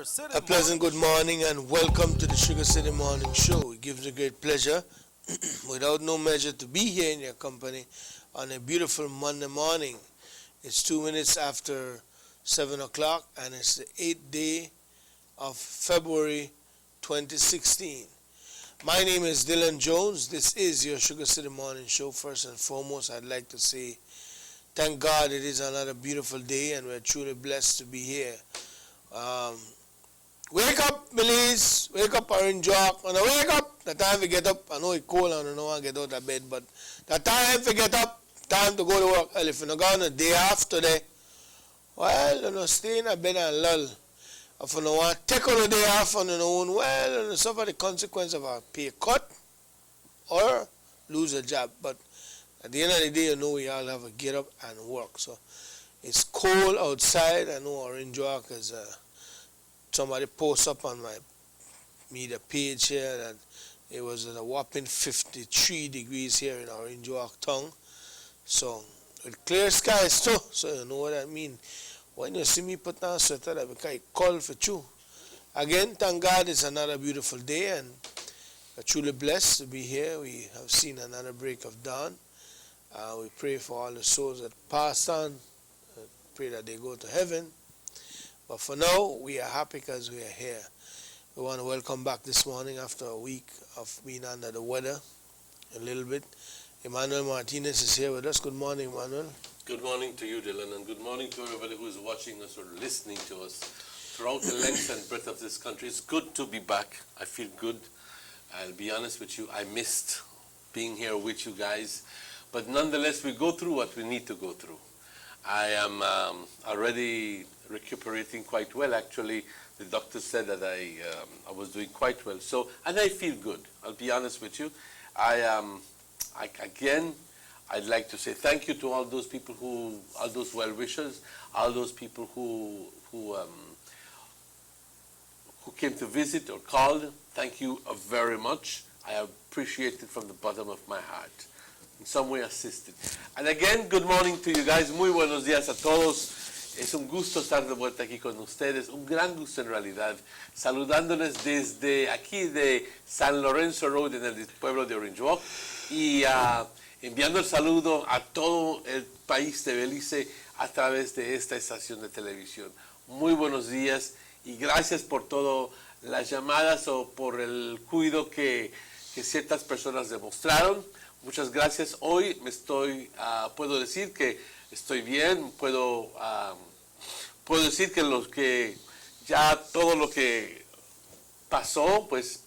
A pleasant good morning and welcome to the Sugar City Morning Show. It gives me great pleasure, without no measure, to be here in your company on a beautiful Monday morning. It's 2 minutes after 7 o'clock and it's the 8th day of February 2016. My name is Dylan Jones. This is your Sugar City Morning Show. First and foremost, I'd like to say thank God it is another beautiful day and we're truly blessed to be here. Um, Wake up, Belize. Wake up, Orange Walk. When I wake up, the time to get up. I know it's cold and I don't want to get out of bed, but the time to get up, time to go to work. Well, if you're not going the day after today, well, you know, stay in a bed and lull. If you don't want to take on the day off on your own, well, you suffer the consequence of a pay cut or lose a job. But at the end of the day, you know we all have to get up and work. So it's cold outside. I know Orange Walk is... somebody post up on my media page here that it was a whopping 53 degrees here in Orange Walk town. So with clear skies too, so you know what I mean. When you see me put on a sweater, that because it's cold for you. Again, thank God it's another beautiful day and we're truly blessed to be here. We have seen another break of dawn. We pray for all the souls that passed on. Pray that they go to heaven. But for now, we are happy because we are here. We want to welcome back this morning after a week of being under the weather a little bit. Emmanuel Martinez is here with us. Good morning, Emmanuel. Good morning to you, Dylan, and good morning to everybody who is watching us or listening to us throughout the length and breadth of this country. It's good to be back. I feel good. I'll be honest with you, I missed being here with you guys. But nonetheless, we go through what we need to go through. I am already recuperating quite well. Actually, the doctor said that I was doing quite well. So, and I feel good. I'll be honest with you. I'd like to say thank you to all those people all those well-wishers, all those people who came to visit or called. Thank you very much. I appreciate it from the bottom of my heart. In some way assisted. And again, good morning to you guys. Muy buenos días a todos. Es un gusto estar de vuelta aquí con ustedes, un gran gusto en realidad, saludándoles desde aquí de San Lorenzo Road en el pueblo de Orange Walk y enviando el saludo a todo el país de Belice a través de esta estación de televisión. Muy buenos días y gracias por todas las llamadas o por el cuidado que ciertas personas demostraron. Muchas gracias. Hoy puedo decir que estoy bien, puedo decir que todo lo que pasó, pues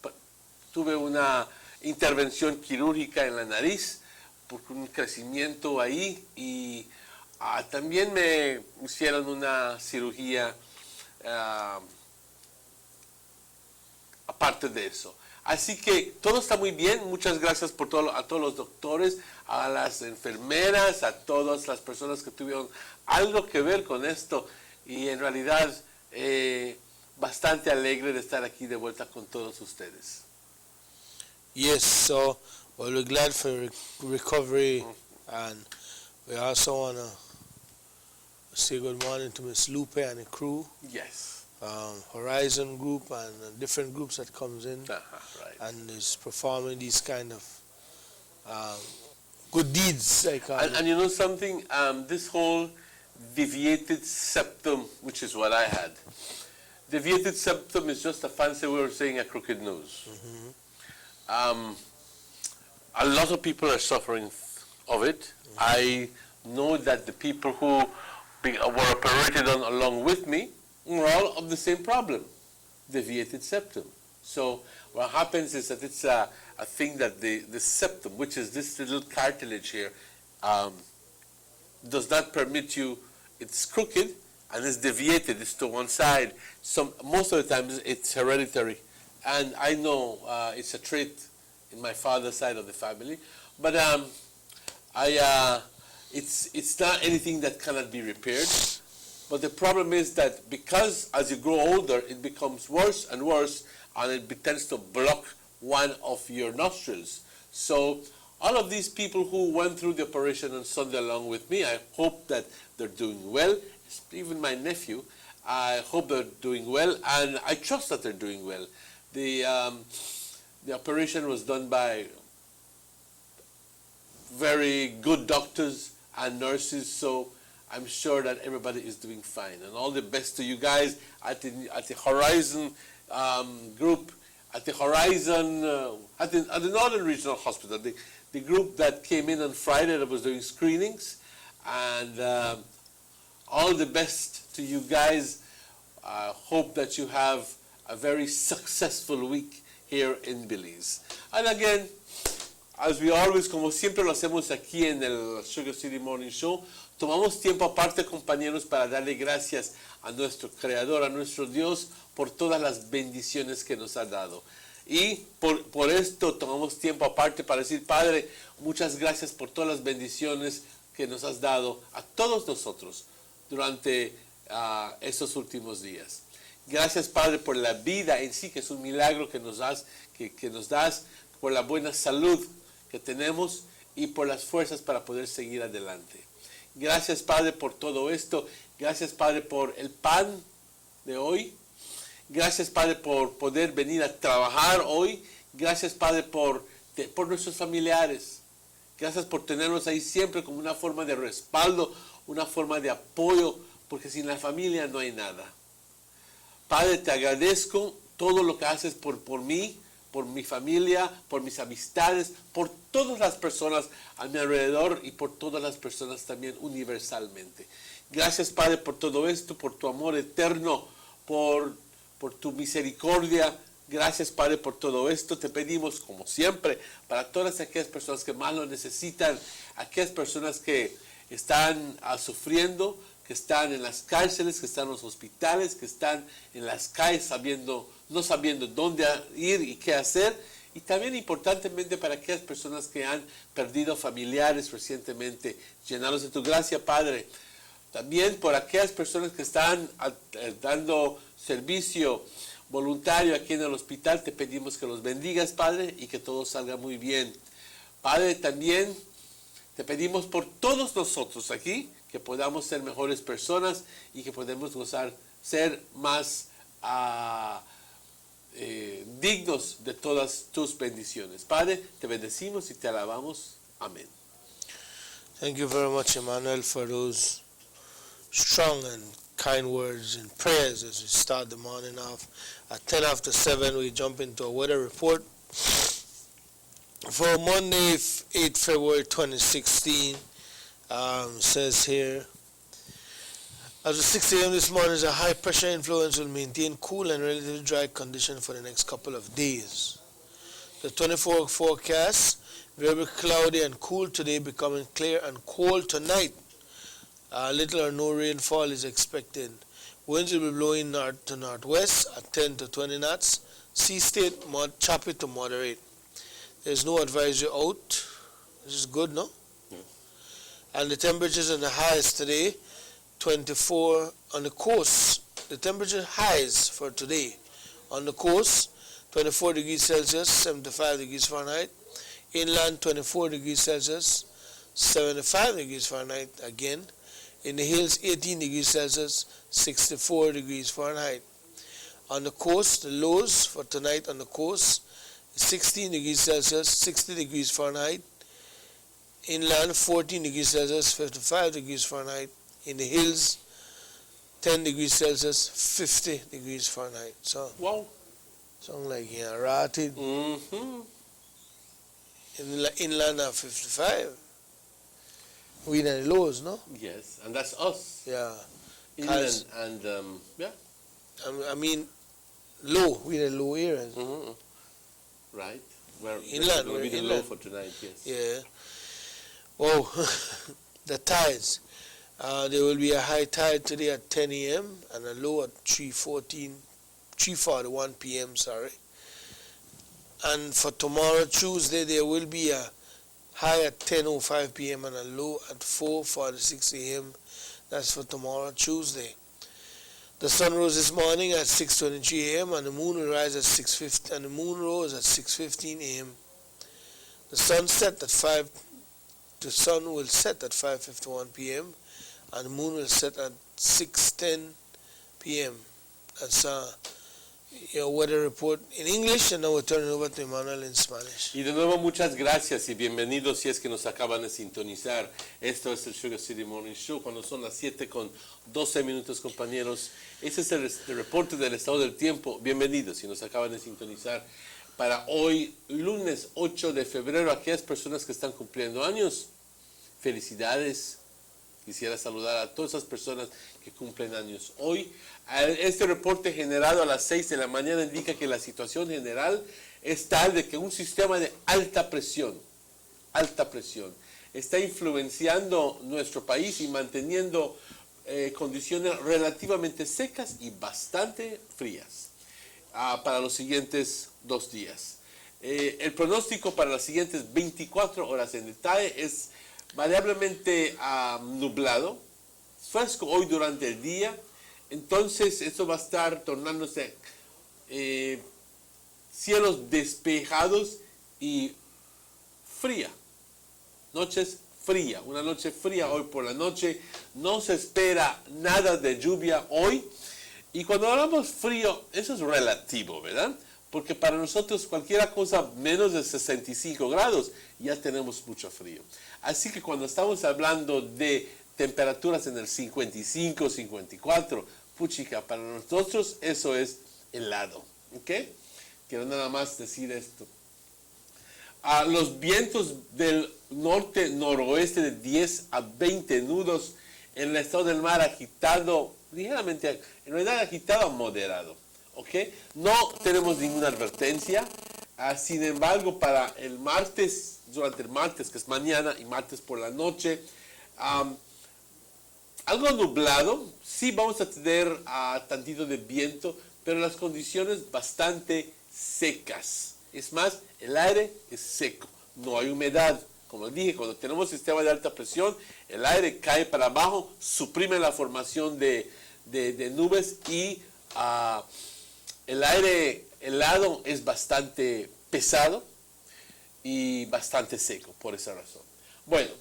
tuve una intervención quirúrgica en la nariz por un crecimiento ahí y también me hicieron una cirugía aparte de eso. Así que todo está muy bien. Muchas gracias a todos los doctores, a las enfermeras, a todas las personas que tuvieron algo que ver con esto. Y en realidad, bastante alegre de estar aquí de vuelta con todos ustedes. Yes, so we're glad for your recovery. And we also want to say good morning to Miss Lupe and the crew. Yes. Horizon group and different groups that comes in right. and is performing these kind of good deeds. And you know something, this whole deviated septum, which is what I had. Deviated septum is just a fancy way of saying a crooked nose. Mm-hmm. A lot of people are suffering of it. Mm-hmm. I know that the people who were operated on along with me we're all of the same problem, deviated septum. So what happens is that it's a thing that the septum, which is this little cartilage here, does not permit you, it's crooked and it's deviated, it's to one side. Most of the time it's hereditary. And I know it's a trait in my father's side of the family, but it's not anything that cannot be repaired. But the problem is that because as you grow older, it becomes worse and worse, and it tends to block one of your nostrils. So all of these people who went through the operation on Sunday along with me, I hope that they're doing well. Even my nephew, I hope they're doing well, and I trust that they're doing well. The operation was done by very good doctors and nurses, so I'm sure that everybody is doing fine. And all the best to you guys at the Horizon group, at the Horizon, at the Northern Regional Hospital, the group that came in on Friday that was doing screenings. And all the best to you guys. I hope that you have a very successful week here in Belize. And again, as we always, como siempre lo hacemos aquí en el Sugar City Morning Show, tomamos tiempo aparte, compañeros, para darle gracias a nuestro Creador, a nuestro Dios, por todas las bendiciones que nos ha dado. Y por esto tomamos tiempo aparte para decir, Padre, muchas gracias por todas las bendiciones que nos has dado a todos nosotros durante estos últimos días. Gracias, Padre, por la vida en sí, que es un milagro que nos das, por la buena salud que tenemos y por las fuerzas para poder seguir adelante. Gracias, Padre, por todo esto. Gracias, Padre, por el pan de hoy. Gracias, Padre, por poder venir a trabajar hoy. Gracias, Padre, por nuestros familiares. Gracias por tenernos ahí siempre como una forma de respaldo, una forma de apoyo, porque sin la familia no hay nada. Padre, te agradezco todo lo que haces por mí, por mi familia, por mis amistades, por todas las personas a mi alrededor y por todas las personas también universalmente. Gracias, Padre, por todo esto, por tu amor eterno, por tu misericordia. Gracias, Padre, por todo esto. Te pedimos, como siempre, para todas aquellas personas que más lo necesitan, aquellas personas que están sufriendo, que están en las cárceles, que están en los hospitales, que están en las calles no sabiendo dónde ir y qué hacer. Y también importantemente para aquellas personas que han perdido familiares recientemente. Llenarlos de tu gracia, Padre. También por aquellas personas que están dando servicio voluntario aquí en el hospital, te pedimos que los bendigas, Padre, y que todo salga muy bien. Padre, también te pedimos por todos nosotros aquí, que podamos ser mejores personas y que podamos ser más dignos de todas tus bendiciones. Padre, te bendecimos y te alabamos. Amén. Thank you very much, Emmanuel, for those strong and kind words and prayers as we start the morning off. At 10 after 7, we jump into a weather report for Monday, 8 February 2016. Says here, as of 6 a.m. this morning, a high pressure influence will maintain cool and relatively dry conditions for the next couple of days. The 24-hour forecast, very cloudy and cool today, becoming clear and cold tonight. Little or no rainfall is expected. Winds will be blowing north to northwest at 10 to 20 knots. Sea state choppy to moderate. There's no advisory out. This is good, no? Yeah. And the temperatures and the highs today, 24 on the coast. The temperature highs for today on the coast, 24 degrees Celsius, 75 degrees Fahrenheit. Inland, 24 degrees Celsius, 75 degrees Fahrenheit again. In the hills, 18 degrees Celsius, 64 degrees Fahrenheit. On the coast, the lows for tonight on the coast, 16 degrees Celsius, 60 degrees Fahrenheit. Inland, 14 degrees Celsius, 55 degrees Fahrenheit. In the hills, 10 degrees Celsius, 50 degrees Fahrenheit. So, wow. Something like rotted. Mm-hmm. In the inland, 55. We in the lows, no? Yes, and that's us. Yeah. Inland and yeah. I mean, low. We in the low areas. Mm-hmm. Right. Where inland. Will be the low for tonight. Yes. Yeah. Oh, the tides. There will be a high tide today at 10 a.m. and a low at 3:41 p.m. Sorry. And for tomorrow, Tuesday, there will be a high at 10:05 p.m. and a low at 4:46 a.m. That's for tomorrow, Tuesday. The sun rose this morning at 6:23 a.m. and the moon will rise at 6:50 and the moon rose at 6:15 a.m. The sun will set at 5:51 p.m. and the moon will set at 6:10 p.m. That's your weather report in English, and now we'll turn it over to Emmanuel in Spanish. Y de nuevo muchas gracias y bienvenidos si es que nos acaban de sintonizar. Esto es el Sugar City Morning Show cuando son las 7:12, compañeros. Ese es el reporte del estado del tiempo. Bienvenidos si nos acaban de sintonizar. Para hoy, lunes 8 de febrero, aquellas personas que están cumpliendo años, felicidades. Quisiera saludar a todas esas personas que cumplen años hoy. Este reporte generado a las 6 de la mañana indica que la situación general es tal de que un sistema de alta presión, está influenciando nuestro país y manteniendo condiciones relativamente secas y bastante frías para los siguientes 2 días. El pronóstico para las siguientes 24 horas en detalle es variablemente nublado, fresco hoy durante el día. Entonces esto va a estar tornándose cielos despejados y fría, noches fría, una noche fría hoy por la noche. No se espera nada de lluvia hoy. Y cuando hablamos frío, eso es relativo, ¿verdad? Porque para nosotros cualquier cosa menos de 65 grados ya tenemos mucho frío. Así que cuando estamos hablando de temperaturas en el 55, 54, puchica, para nosotros eso es helado, ¿ok? Quiero nada más decir esto. Los vientos del norte-noroeste de 10 a 20 nudos en el estado del mar agitado, ligeramente, en realidad agitado a moderado, ¿ok? No tenemos ninguna advertencia. Sin embargo, para el martes, durante el martes, que es mañana, y martes por la noche, algo nublado, sí vamos a tener tantito de viento, pero las condiciones bastante secas. Es más, el aire es seco, no hay humedad. Como dije, cuando tenemos sistema de alta presión, el aire cae para abajo, suprime la formación de nubes y el aire helado es bastante pesado y bastante seco por esa razón. Bueno,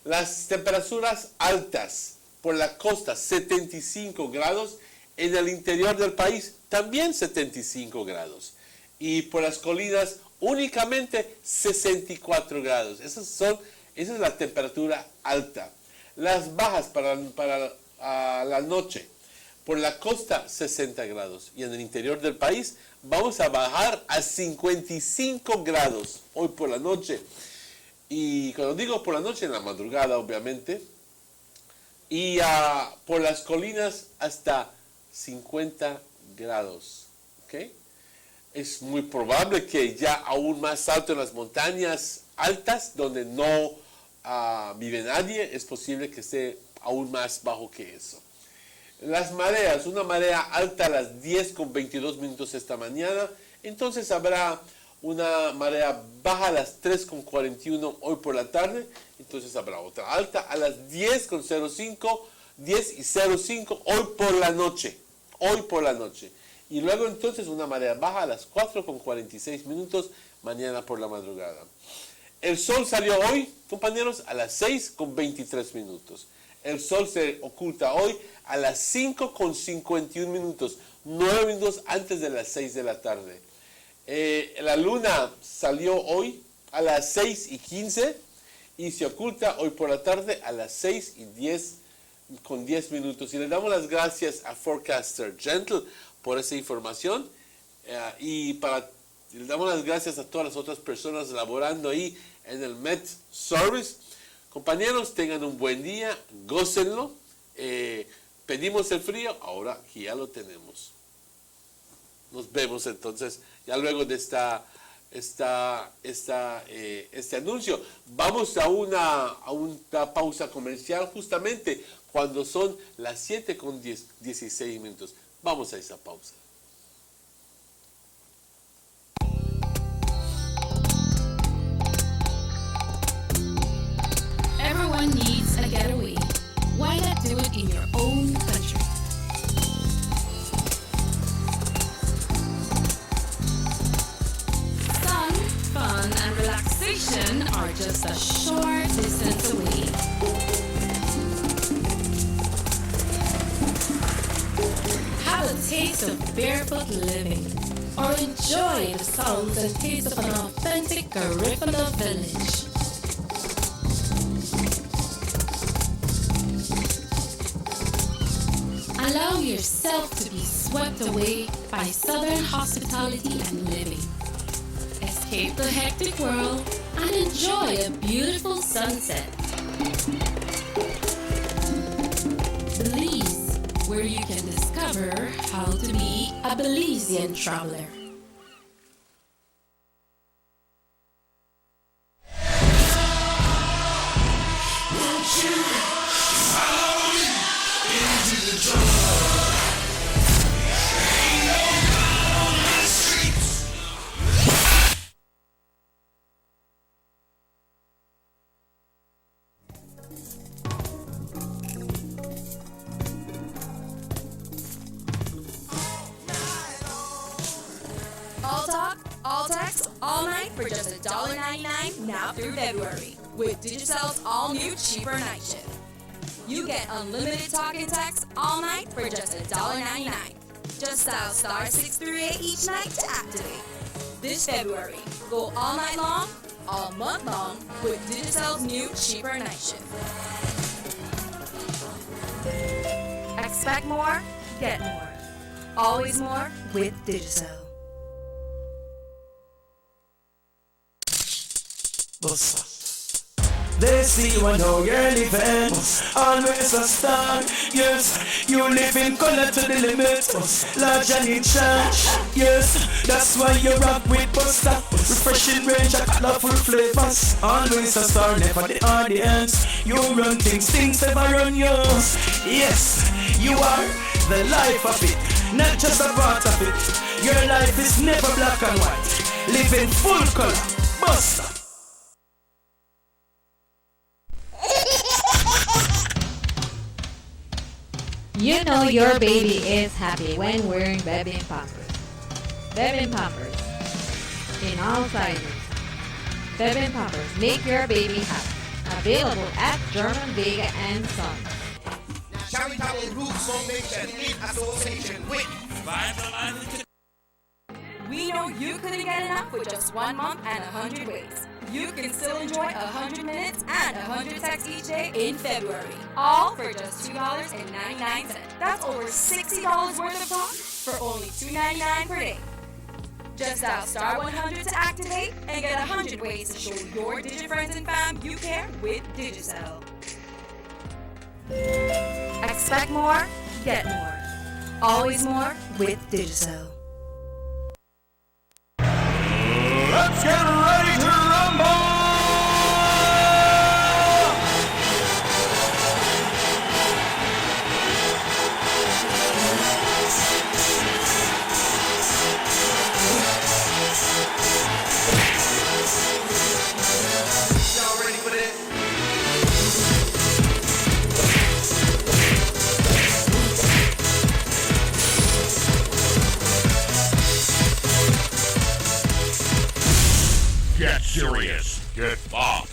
las temperaturas altas por la costa 75 grados, en el interior del país también 75 grados y por las colinas únicamente 64 grados. Esa es la temperatura alta. Las bajas para la noche por la costa 60 grados y en el interior del país vamos a bajar a 55 grados hoy por la noche. Y cuando digo por la noche, en la madrugada obviamente, y por las colinas hasta 50 grados, ¿ok? Es muy probable que ya aún más alto en las montañas altas, donde no vive nadie, es posible que esté aún más bajo que eso. Las mareas, una marea alta a las 10:22 esta mañana, entonces habrá una marea baja a las 3:41 hoy por la tarde, entonces habrá otra alta a las 10:05 hoy por la noche, y luego entonces una marea baja a las 4:46 mañana por la madrugada. El sol salió hoy, compañeros, a las 6:23. El sol se oculta hoy a las 5:51, 9 minutos antes de las 6 de la tarde. La luna salió hoy a las 6:15 y se oculta hoy por la tarde a las 6:10 con 10 minutos. Y le damos las gracias a Forecaster Gentle por esa información y le damos las gracias a todas las otras personas laborando ahí en el Met Service. Compañeros, tengan un buen día, gócenlo. Pedimos el frío, ahora ya lo tenemos. Nos vemos entonces, ya luego de este anuncio. Vamos a una pausa comercial justamente cuando son las 7:16. Vamos a esa pausa. Everyone needs a getaway. Why not do it in your own country? Sun, fun, and relaxation are just a short distance away. the taste of barefoot living, or enjoy the sounds and taste of an authentic Garifuna village. Allow yourself to be swept away by southern hospitality and living. Escape the hectic world and enjoy a beautiful sunset. Belize, where you can discover how to be a Belizean traveler. All talk, all text, all night for just $1.99 now through February with Digicel's all-new cheaper night shift. You get unlimited talk and text all night for just $1.99. Just dial star 638 each night to activate. This February, go all night long, all month long with Digicel's new cheaper night shift. Expect more, get more. Always more with Digicel. They see you and know you're living. Always a star. Yes, you live in color to the limit. Large and in charge. Yes, that's why you rock with Buster. Refreshing range of colorful flavors. Always a star, never the audience. You run things, things never run yours. Yes, you are the life of it, not just a part of it. Your life is never black and white. Live in full color. Buster. You know your baby is happy when wearing Bebin Pampers. Bebin Pampers. In all sizes. Bebin Pampers make your baby happy. Available at German Vega and Sons. Charitable Roots Foundation in association with We know you couldn't get enough with just 1 month and 100 ways. You can still enjoy 100 minutes and 100 texts each day in February. All for just $2.99. That's over $60 worth of talk for only $2.99 per day. Just dial star 100 to activate and get 100 ways to show your Digi friends and fam you care with Digicel. Expect more, get more. Always more with Digicel. Let's get ready to rumble! y'all ready for this? Get serious. Get bopped.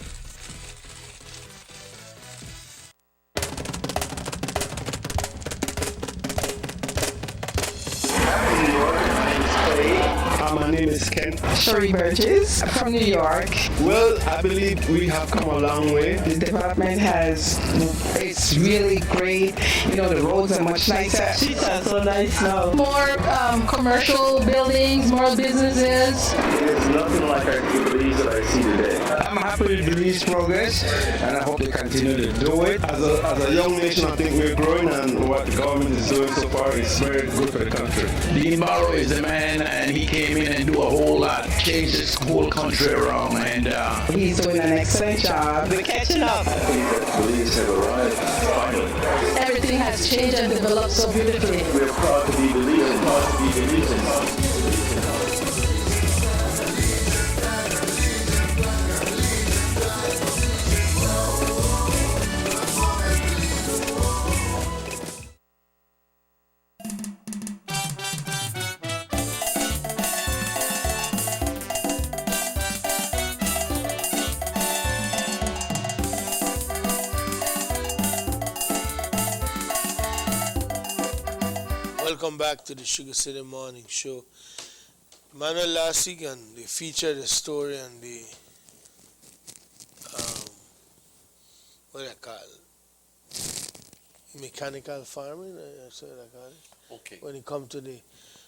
My name is Ken. Sherry Burgess from New York. Well, I believe we have come a long way. The development it's really great. You know, the roads are much nicer. Streets are so nice now. More commercial buildings, more businesses. There's nothing like the Belize that I see today. I'm happy with Belize progress, and I hope they continue to do it. As a young nation, I think we're growing, and what the government is doing so far is very good for the country. Dean Barrow is the man, and he came in and do a whole lot, changed this whole country around, and he's doing an excellent job. We're catching up. I think that Belize have arrived finally. Everything has changed and developed so beautifully. We're proud to be Belizean, proud to be Belizeans. Welcome back to the Sugar City Morning Show. Manuel, last week and they featured a story on the what I call it? Mechanical farming. That's what I call it. Okay. When it comes to the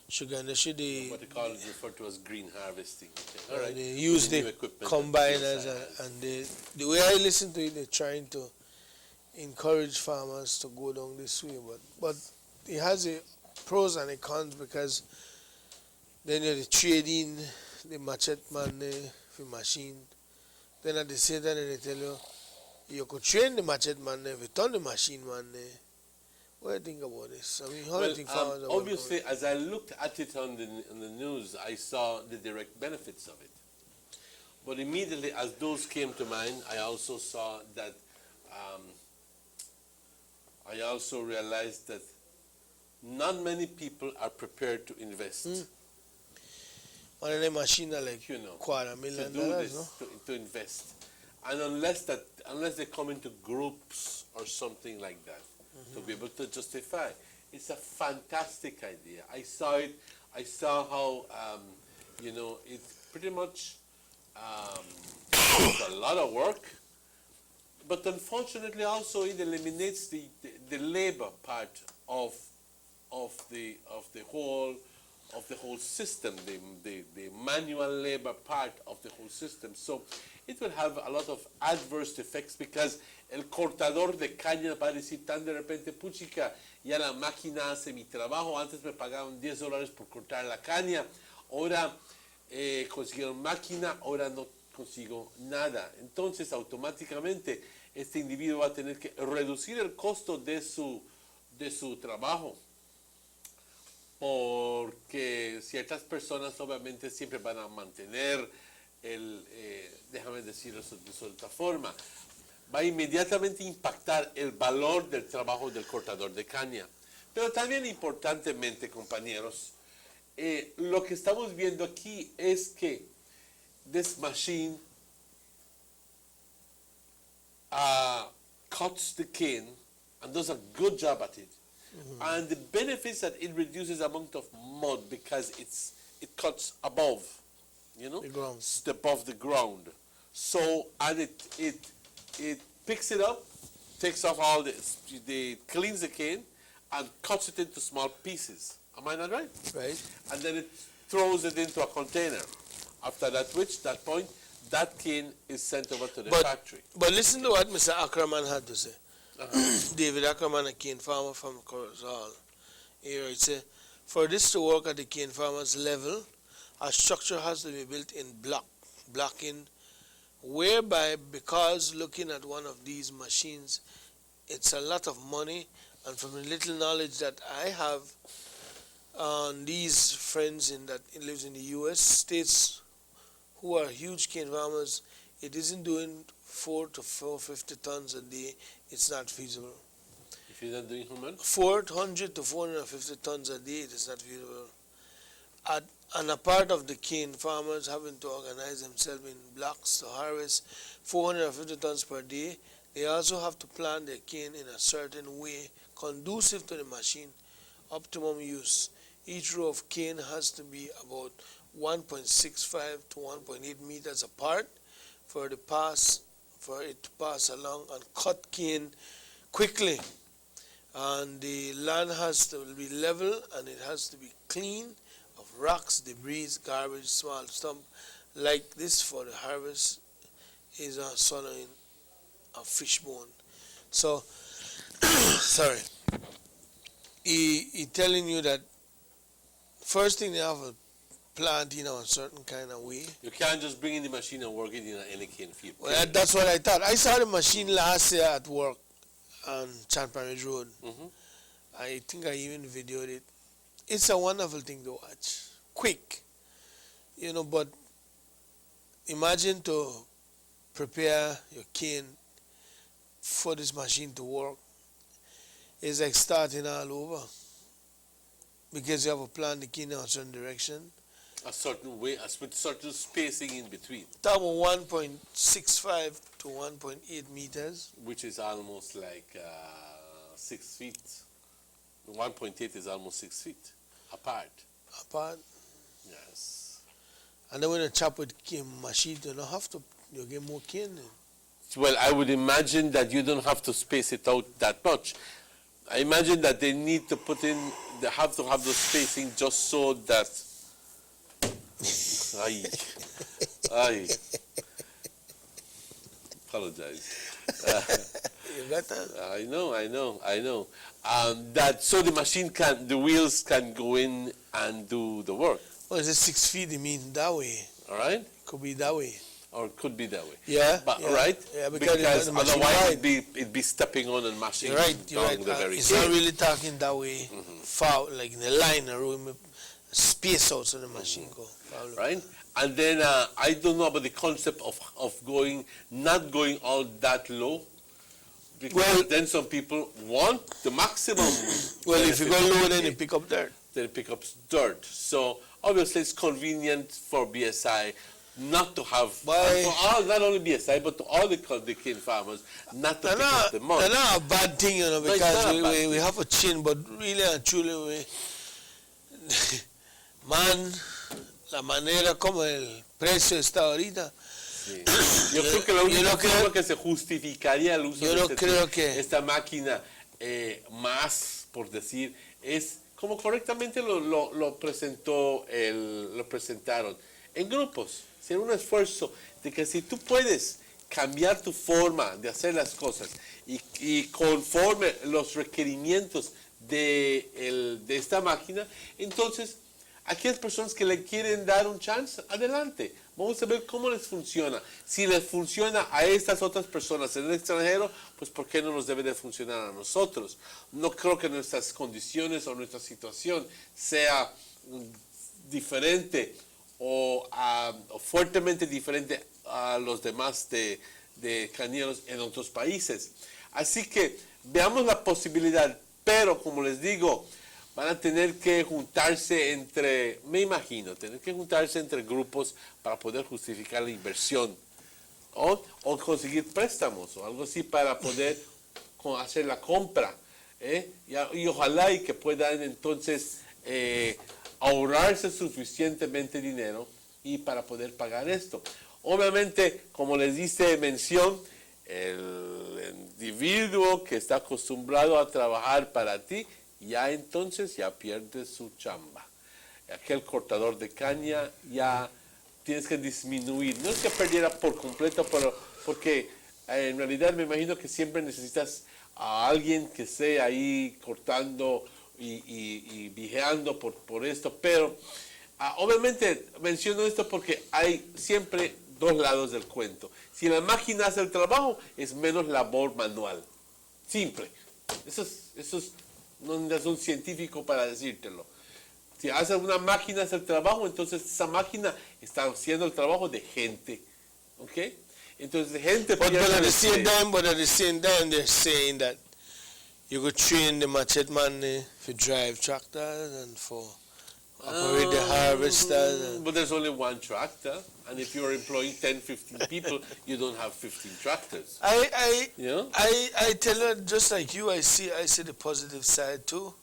sugar industry, What they call it referred to as green harvesting. Okay. All right. they use The the new equipment combiners that CSI has. and the way I listen to it, they're trying to encourage farmers to go down this way, but it has a pros and a cons because then you're the trading, the machete man, the machine. Then at the same time they tell you you could train the machete man, if you turn the machine man. What do you think about this? I mean, how do you think farmers are obviously, as I looked at it on the news, I saw the direct benefits of it. But immediately, as those came to mind, I also saw that. I also realized that not many people are prepared to invest. One of the machines are like $250,000, to do dollars, this, to invest, and unless they come into groups or something like that, to be able to justify, it's a fantastic idea. I saw it. I saw how it's pretty much it's a lot of work. But unfortunately, also it eliminates the labor part of the whole system, the manual labor part of the whole system. So it will have a lot of adverse effects because el cortador de caña va a decir tan de repente, puchica, ya la máquina hace mi trabajo. Antes me pagaban $10 por cortar la caña. Ahora consiguieron máquina, ahora no consigo nada. Entonces, automáticamente, este individuo va a tener que reducir el costo de su trabajo, porque ciertas personas obviamente siempre van a mantener déjame decirlo de otra forma, va a inmediatamente impactar el valor del trabajo del cortador de caña. Pero también importantemente, compañeros, lo que estamos viendo aquí es que this machine cuts the cane and does a good job at it. And the benefits that it reduces the amount of mud because it cuts above, the ground. Above the ground. So, and it picks it up, takes off all this, it cleans the cane and cuts it into small pieces. Am I not right? Right. And then it throws it into a container. After that point, that cane is sent over to the factory. But listen to what Mr. Ackerman had to say. David Ackerman, a cane farmer from Corozal. He said, for this to work at the cane farmer's level, a structure has to be built in blocking, whereby, because looking at one of these machines, it's a lot of money, and from the little knowledge that I have on these friends that lives in the U.S. states who are huge cane farmers, it isn't doing 4 to 450 tons a day. It's not feasible. If you're not doing how much? 400 to 450 tons a day, it is not feasible. And a part of the cane farmers having to organize themselves in blocks to harvest 450 tons per day, they also have to plant their cane in a certain way conducive to the machine, optimum use. Each row of cane has to be about 1.65 to 1.8 meters apart for it to pass along and cut cane quickly. And the land has to be level and it has to be clean of rocks, debris, garbage, small stump. Like this for the harvest is swallowing a fish bone. So, sorry. He telling you that first thing they have to plant in a certain kind of way. You can't just bring in the machine and work it in any cane field. Well, that's what I thought. I saw the machine last year at work on Champanridge Road. I think I even videoed it. It's a wonderful thing to watch. Quick. But imagine to prepare your cane for this machine to work. It's like starting all over. Because you have to plant the cane in a certain direction. A certain way, with certain spacing in between. That was 1.65 to 1.8 meters. Which is almost like 6 feet. 1.8 is almost 6 feet apart. Apart. Yes. And then when you chop with machine, you don't have to, you get more cane. Well, I would imagine that you don't have to space it out that much. I imagine that they need to put in, they have to have the spacing just so that. Ay. Apologize. You got that? I know. That so the machine can, the wheels can go in and do the work. Well, is it 6 feet? You mean that way? All right. Could be that way. Or it could be that way. Yeah. But yeah. right. Yeah, because the machine otherwise wide. it'd be stepping on and mashing You're right. down the very It's cane. not really talking that way, far, like in the line, a room, space out so the machine go. Right? And then I don't know about the concept of not going all that low. Because then some people want the maximum. Well, if you go lower, then you pick up dirt. Then it picks up dirt. So obviously it's convenient for BSI not to have, for all, not only BSI, but to all the cane farmers, not to pick up the mud. It's not a bad thing, you know, No, it's because not a bad we have a chin, but really and truly, man, la manera como el precio está ahorita. Sí. Yo creo que la única forma que se justificaría el uso de esta máquina más, por decir, es como correctamente lo presentaron, en grupos. Ser un esfuerzo de que si tú puedes cambiar tu forma de hacer las cosas y conforme los requerimientos de esta máquina, entonces aquellas personas que le quieren dar un chance, adelante. Vamos a ver cómo les funciona. Si les funciona a estas otras personas en el extranjero, pues ¿por qué no nos debe de funcionar a nosotros? No creo que nuestras condiciones o nuestra situación sea diferente o fuertemente diferente a los demás de cañeros en otros países. Así que veamos la posibilidad, pero como les digo, van a tener que juntarse me imagino, tener que juntarse entre grupos para poder justificar la inversión o conseguir préstamos o algo así para poder hacer la compra. Y ojalá y que puedan entonces ahorrarse suficientemente dinero y para poder pagar esto. Obviamente, como les dice mención, el individuo que está acostumbrado a trabajar para ti, ya entonces ya pierde su chamba. Aquel cortador de caña ya tienes que disminuir. No es que perdiera por completo, pero porque en realidad me imagino que siempre necesitas a alguien que esté ahí cortando y vigiando por esto. Pero obviamente menciono esto porque hay siempre dos lados del cuento. Si la máquina hace el trabajo, es menos labor manual. Simple. Eso es no necesitas un científico para decírtelo. Si hace una máquina hace el trabajo, entonces esa máquina está haciendo el trabajo de gente. ¿Ok? Entonces gente... But at the same time, they're saying that you could train the machete man for drive tractors and for operate the harvesters. But there's only one tractor, and if you're employing 10, 15 people, you don't have 15 tractors. I tell you, just like you, I see the positive side too.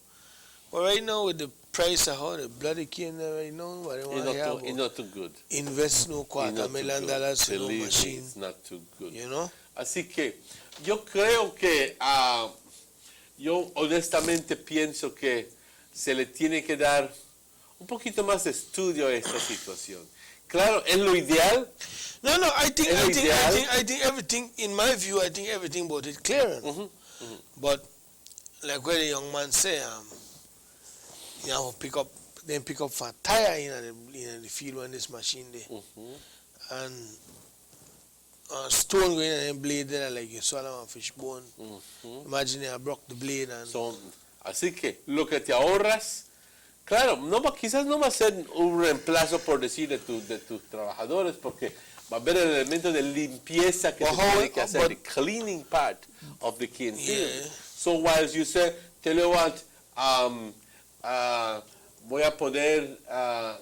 But right now, with the price of how the bloody cane right now, it's not too good. Invest no $250,000 in no machine. It's not too good. You know? Así que yo creo que yo honestamente pienso que se le tiene que dar un poquito más de estudio a esta situación. Claro, es lo ideal. No, I think everything, in my view, I think everything about it clear. But like what the young man say, you know, pick up for tire in the field when this machine there, and stone going in and blade there like you swallow a fish bone. Imagine I broke the blade and. So, así que lo que te ahorras. Claro, quizás no va a ser un reemplazo, por decir, de tus trabajadores, porque va a haber el elemento de limpieza que se tiene que hacer, the cleaning part of the cane field. So, while you say, tell you what, voy a poder, I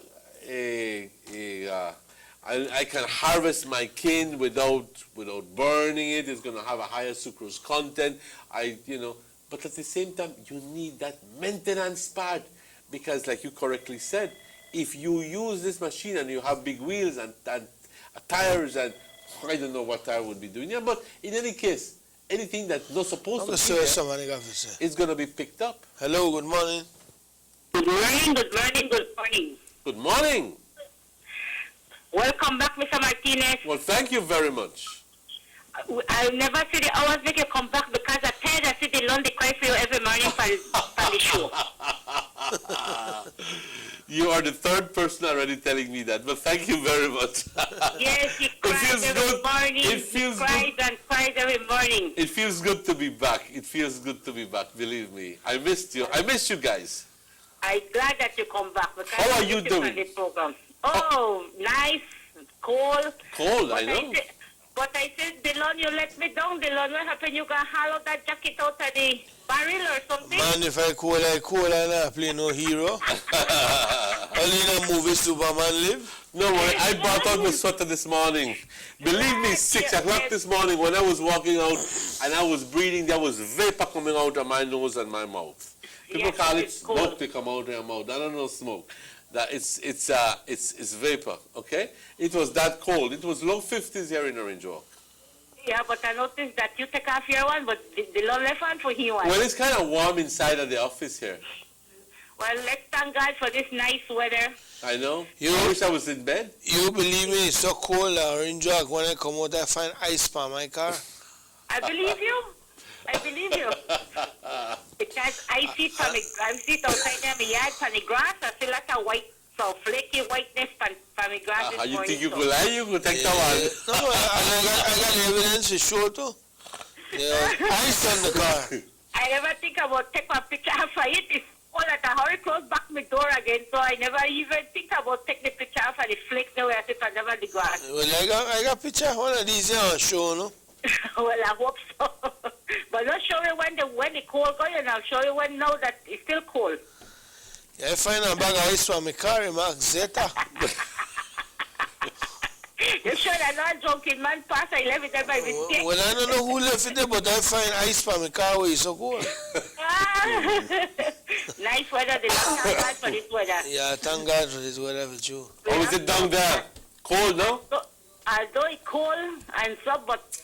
can harvest my cane without burning it, it's going to have a higher sucrose content, but at the same time, you need that maintenance part because, like you correctly said, if you use this machine and you have big wheels and tires and I don't know what I would be doing. Yeah, but in any case, anything that's not supposed to be there, it's going to be picked up. Hello, good morning. Good morning, good morning, good morning. Good morning. Welcome back, Mr. Martinez. Well, thank you very much. I never see the hours make you come back because I tired I see the London cry for you every morning for the show. You are the third person already telling me that, but thank you very much. Yes, he cries every morning. It feels he cries good. And cries every morning. It feels good to be back. It feels good to be back, believe me. I missed you. I missed you guys. I'm glad that you come back. Because How are you doing? On this program. Oh, nice, cold. Cold, I know. But I said, Dylan, you let me down. Dylan, what happened? You got hollow that jacket out of the barrel or something? Man, if I cold, I play no hero. Only in a movie Superman live. No worry, I brought out the sweater this morning. Believe me, 6 o'clock this morning when I was walking out and I was breathing, there was vapor coming out of my nose and my mouth. People call it smoke to come out of your mouth. I don't know smoke. That it's vapor, okay? It was that cold. It was low 50s here in Orange Walk. Yeah, but I noticed that you take off your one, but the low left one for him one. Well, it's kind of warm inside of the office here. Well, let's thank God for this nice weather. I know. I wish I was in bed. You believe me, it's so cold Orange Walk. When I come out, I find ice on my car. I believe you. I believe you. Because I sit outside in my yard on the grass. I see like a white, so flaky whiteness on my grass this You morning. think you could lie? You could take that one. No, I got evidence to show too. Ice on the car. I never think about take a picture of it. It's all that I hurry close back my door again, so I never even think about taking the picture of the flakes the way I sit on the grass. Well, I got picture one of these here on show, no? Well, I hope so. But not show you when the cold going, and I'll show you when now that it's still cold. Yeah, I find a bag of ice from my car, it marks Zeta. You sure that not drunken man pass? I left it there by mistake. Well, I don't know who left it there, but I find ice from my car where it's so cold. Nice weather, thank God for this weather. Yeah, thank God for this weather with you. How is it down there? Cold, no? So, although it's cold and so, but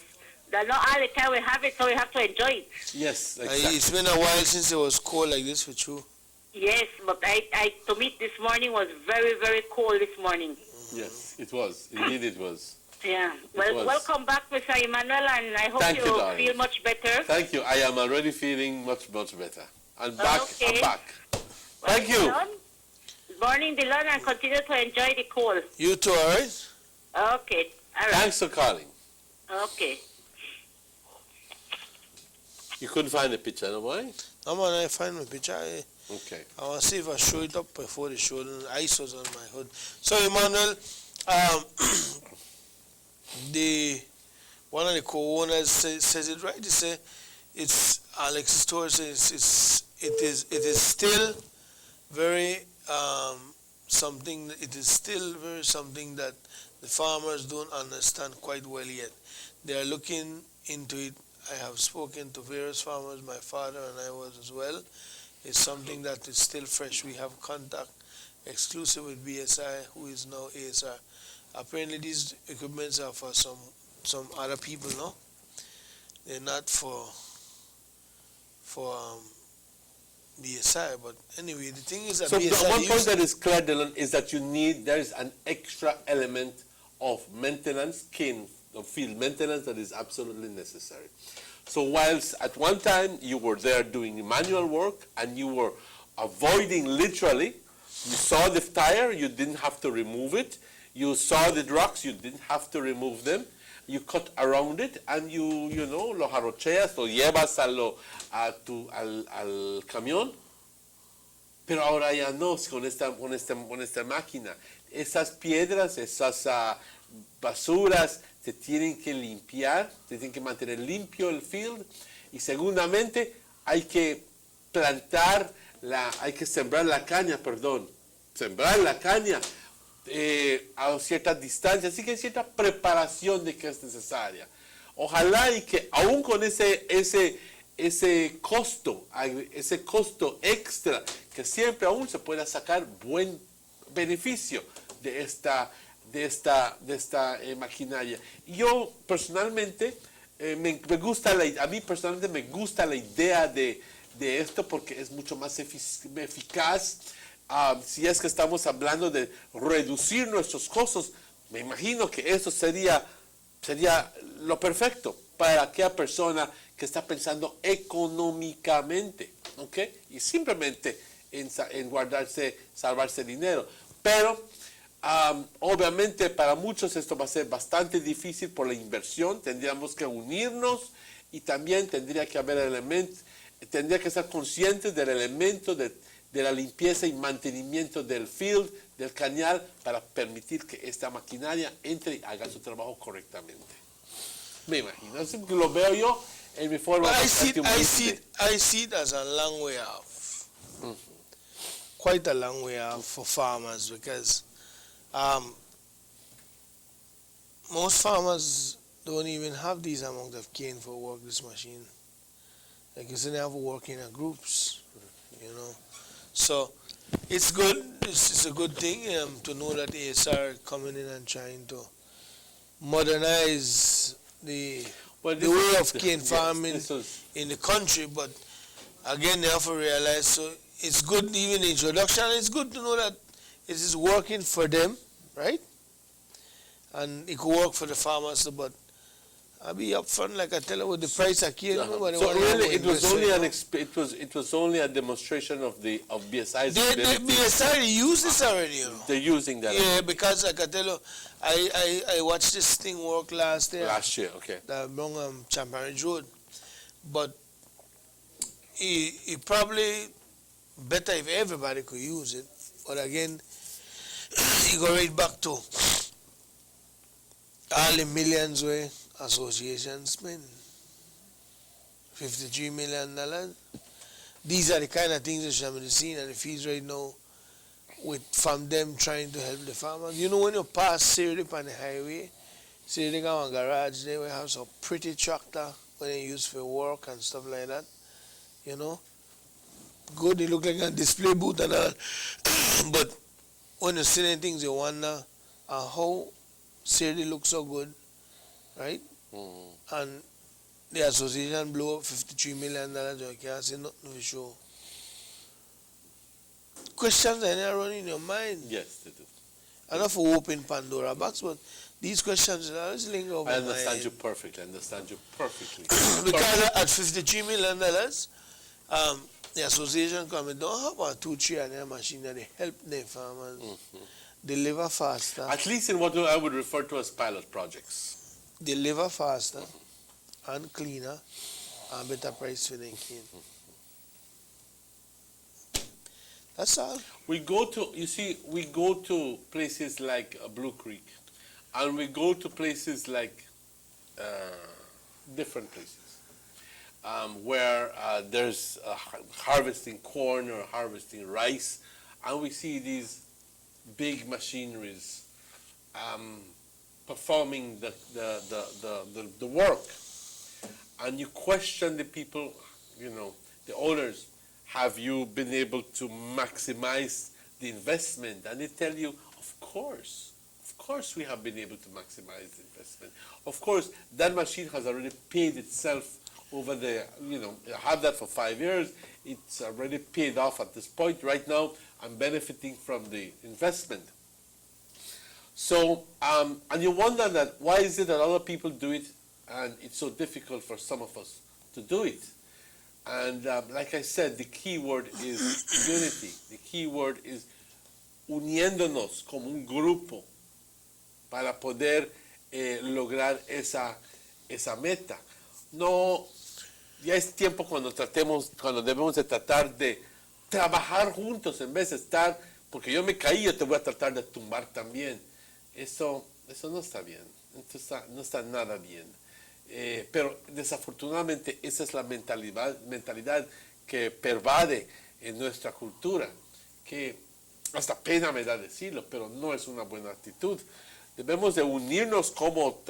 not all the time we have it, so we have to enjoy it. Yes, exactly. It's been a while since it was cold like this with you. Yes, but to meet this morning was very, very cold this morning. Yes, it was. Indeed it was. Yeah. Well, welcome back, Mr. Emmanuel, and I hope you feel much better. Thank you. I am already feeling much, much better. I'm back. Okay. I'm back. Well, Thank you. Good morning, Dylan, and continue to enjoy the cold. You too, all right? Okay. All right. Thanks for calling. Okay. You couldn't find a picture, no why? No, man, I find my picture. Okay. I want to see if I show it up before the show. The ice was on my hood. So, Emmanuel, one of the co-owners says it right. He said it's Alex's store says it is still very something. It is still very something that the farmers don't understand quite well yet. They are looking into it. I have spoken to various farmers. My father and I was as well. It's something that is still fresh. We have contact exclusive with BSI, who is now ASR. Apparently, these equipments are for some other people, no? They're not for BSI. But anyway, the thing is that so BSI. So one point that is clear, Dylan, is that there is an extra element of maintenance, field maintenance that is absolutely necessary. So whilst at one time you were there doing manual work and you were avoiding literally, you saw the tire, you didn't have to remove it. You saw the drugs, you didn't have to remove them. You cut around it and you lo jarrocheas, lo llevas al camión. Pero ahora ya no, con esta máquina. Esas piedras, esas basuras, se tienen que limpiar, se tienen que mantener limpio el field y segundamente hay que sembrar la caña a cierta distancia, así que hay cierta preparación de que es necesaria. Ojalá y que aún con ese ese costo extra que siempre aún se pueda sacar buen beneficio de esta maquinaria. Yo personalmente a mí personalmente me gusta la idea de esto porque es mucho más eficaz. Si es que estamos hablando de reducir nuestros costos, me imagino que eso sería lo perfecto para aquella persona que está pensando económicamente, ¿ok? Y simplemente en salvarse dinero. Pero obviamente para muchos esto va a ser bastante difícil por la inversión. Tendríamos que unirnos y también tendría que estar conscientes del elemento de la limpieza y mantenimiento del field, del cañal, para permitir que esta maquinaria entre y haga su trabajo correctamente. Me imagino, así que lo veo yo en mi forma. I see it as a long way off. Quite a long way off for farmers, because most farmers don't even have these amount of cane for work this machine. Like you said, they have to work in groups, you know. So it's good. It's a good thing to know that ASR coming in and trying to modernize the way of cane farming in the country. But again, they have to realize, so it's good, even introduction, it's good to know that it is working for them, right? And it could work for the farmers, but I'll be upfront, like I tell you, with the price of cane. So really, it was only a demonstration of BSI's ability. BSI use this already, you know. They're using that. Yeah, because like I tell you, I watched this thing work last year. Last year, okay. Along Champion Ridge Road, but it probably better if everybody could use it. But again, you go right back to all the millions where associations spend. $53 million. These are the kind of things that should be seen and the fees right now from them trying to help the farmers. You know, when you pass Sirip on the highway, see they got a garage there, we have some pretty tractor when they use for work and stuff like that. You know, good, they look like a display booth and all. But when you see the things, you wonder how Siri looks so good, right? And the association blow up $53 million, you can't say nothing for sure. Questions are not running in your mind. Yes, they do. I don't for open Pandora box, but these questions are always linger over I understand you perfectly. Because at $53 million, the association coming don't have about 2-3 of their machines that they help their farmers deliver faster. At least in what I would refer to as pilot projects. Deliver faster and cleaner and better price for the cane. That's all. We go to places like Blue Creek, and we go to places like different places where there's harvesting corn or harvesting rice, and we see these big machineries performing the work, and you question the people, you know, the owners. Have you been able to maximize the investment? And they tell you, of course we have been able to maximize the investment. Of course, that machine has already paid itself over the, you know, I have that for 5 years. It's already paid off at this point. Right now, I'm benefiting from the investment. So, and you wonder that, why is it that other people do it and it's so difficult for some of us to do it? And like I said, the key word is unity. The key word is uniéndonos como un grupo para poder lograr esa meta. No, ya es tiempo cuando debemos de tratar de trabajar juntos en vez de estar, porque yo me caí, yo te voy a tratar de tumbar también. Eso no está bien. No está nada bien. Pero desafortunadamente esa es la mentalidad que pervade en nuestra cultura, que hasta pena me da decirlo, pero no es una buena actitud. Debemos de unirnos como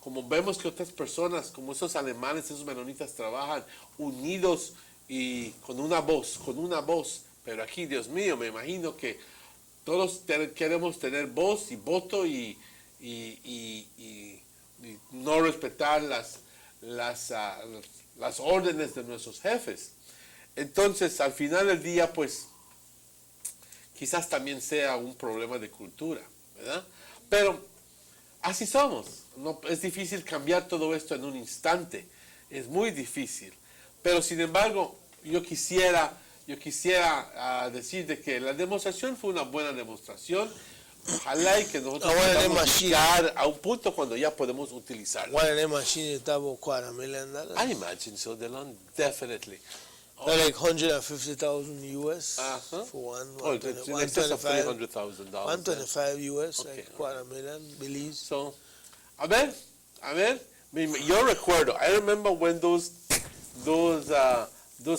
como vemos que otras personas, como esos alemanes, esos menonitas trabajan unidos y con una voz, pero aquí, Dios mío, me imagino que todos queremos tener voz y voto y no respetar las órdenes de nuestros jefes. Entonces, al final del día, pues, quizás también sea un problema de cultura, ¿verdad? Pero así somos. No, es difícil cambiar todo esto en un instante. Es muy difícil. Pero, sin embargo, yo quisiera decir de que la demostración fue una buena demostración. Ojalá y que nosotros podamos llegar a un punto cuando ya podemos utilizarlo. One of them machines is about $250 million. I imagine so, Delon, definitely. They're like 150,000 US for one. Oh, it's in excess of $300,000. 125 US, Okay. like $250,000, Belize. So, a ver. Yo recuerdo, I remember when those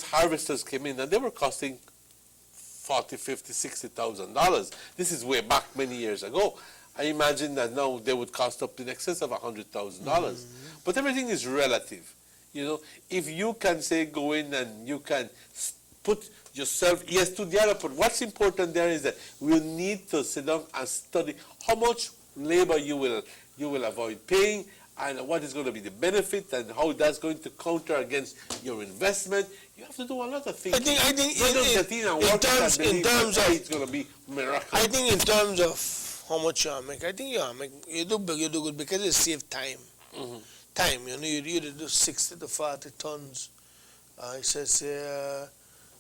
harvesters came in, and they were costing $40,000, $50,000, $60,000. This is way back many years ago. I imagine that now they would cost up in excess of $100,000. But everything is relative. You know, if you can say go in and you can put yourself, estudiar, but what's important there is that we need to sit down and study how much labor you will avoid paying, and what is going to be the benefit, and how that's going to counter against your investment. You have to do a lot of things. I think in terms of it's going to be miraculous. I think in terms of how much you make, I think you do good because you save time. Time, you know, you do 60 to 40 tons. It says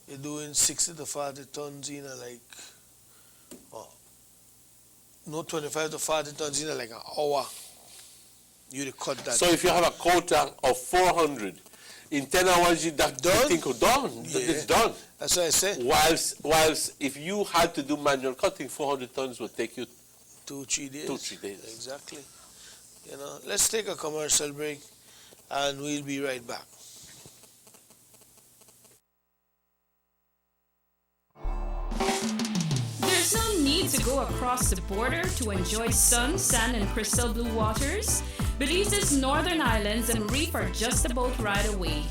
you're doing 60 to 40 tons in like, 25 to 40 tons in like an hour. You cut that. So if you have a quota of 400, in 10 hours that thing is done. Yeah. It's done. That's what I said. Whilst if you had to do manual cutting, 400 tons would take you 2-3 days. 2-3 days. Exactly. You know, let's take a commercial break, and we'll be right back. There's no need to go across the border to enjoy sun, sand, and crystal blue waters. Belize's northern islands and reef are just about right away.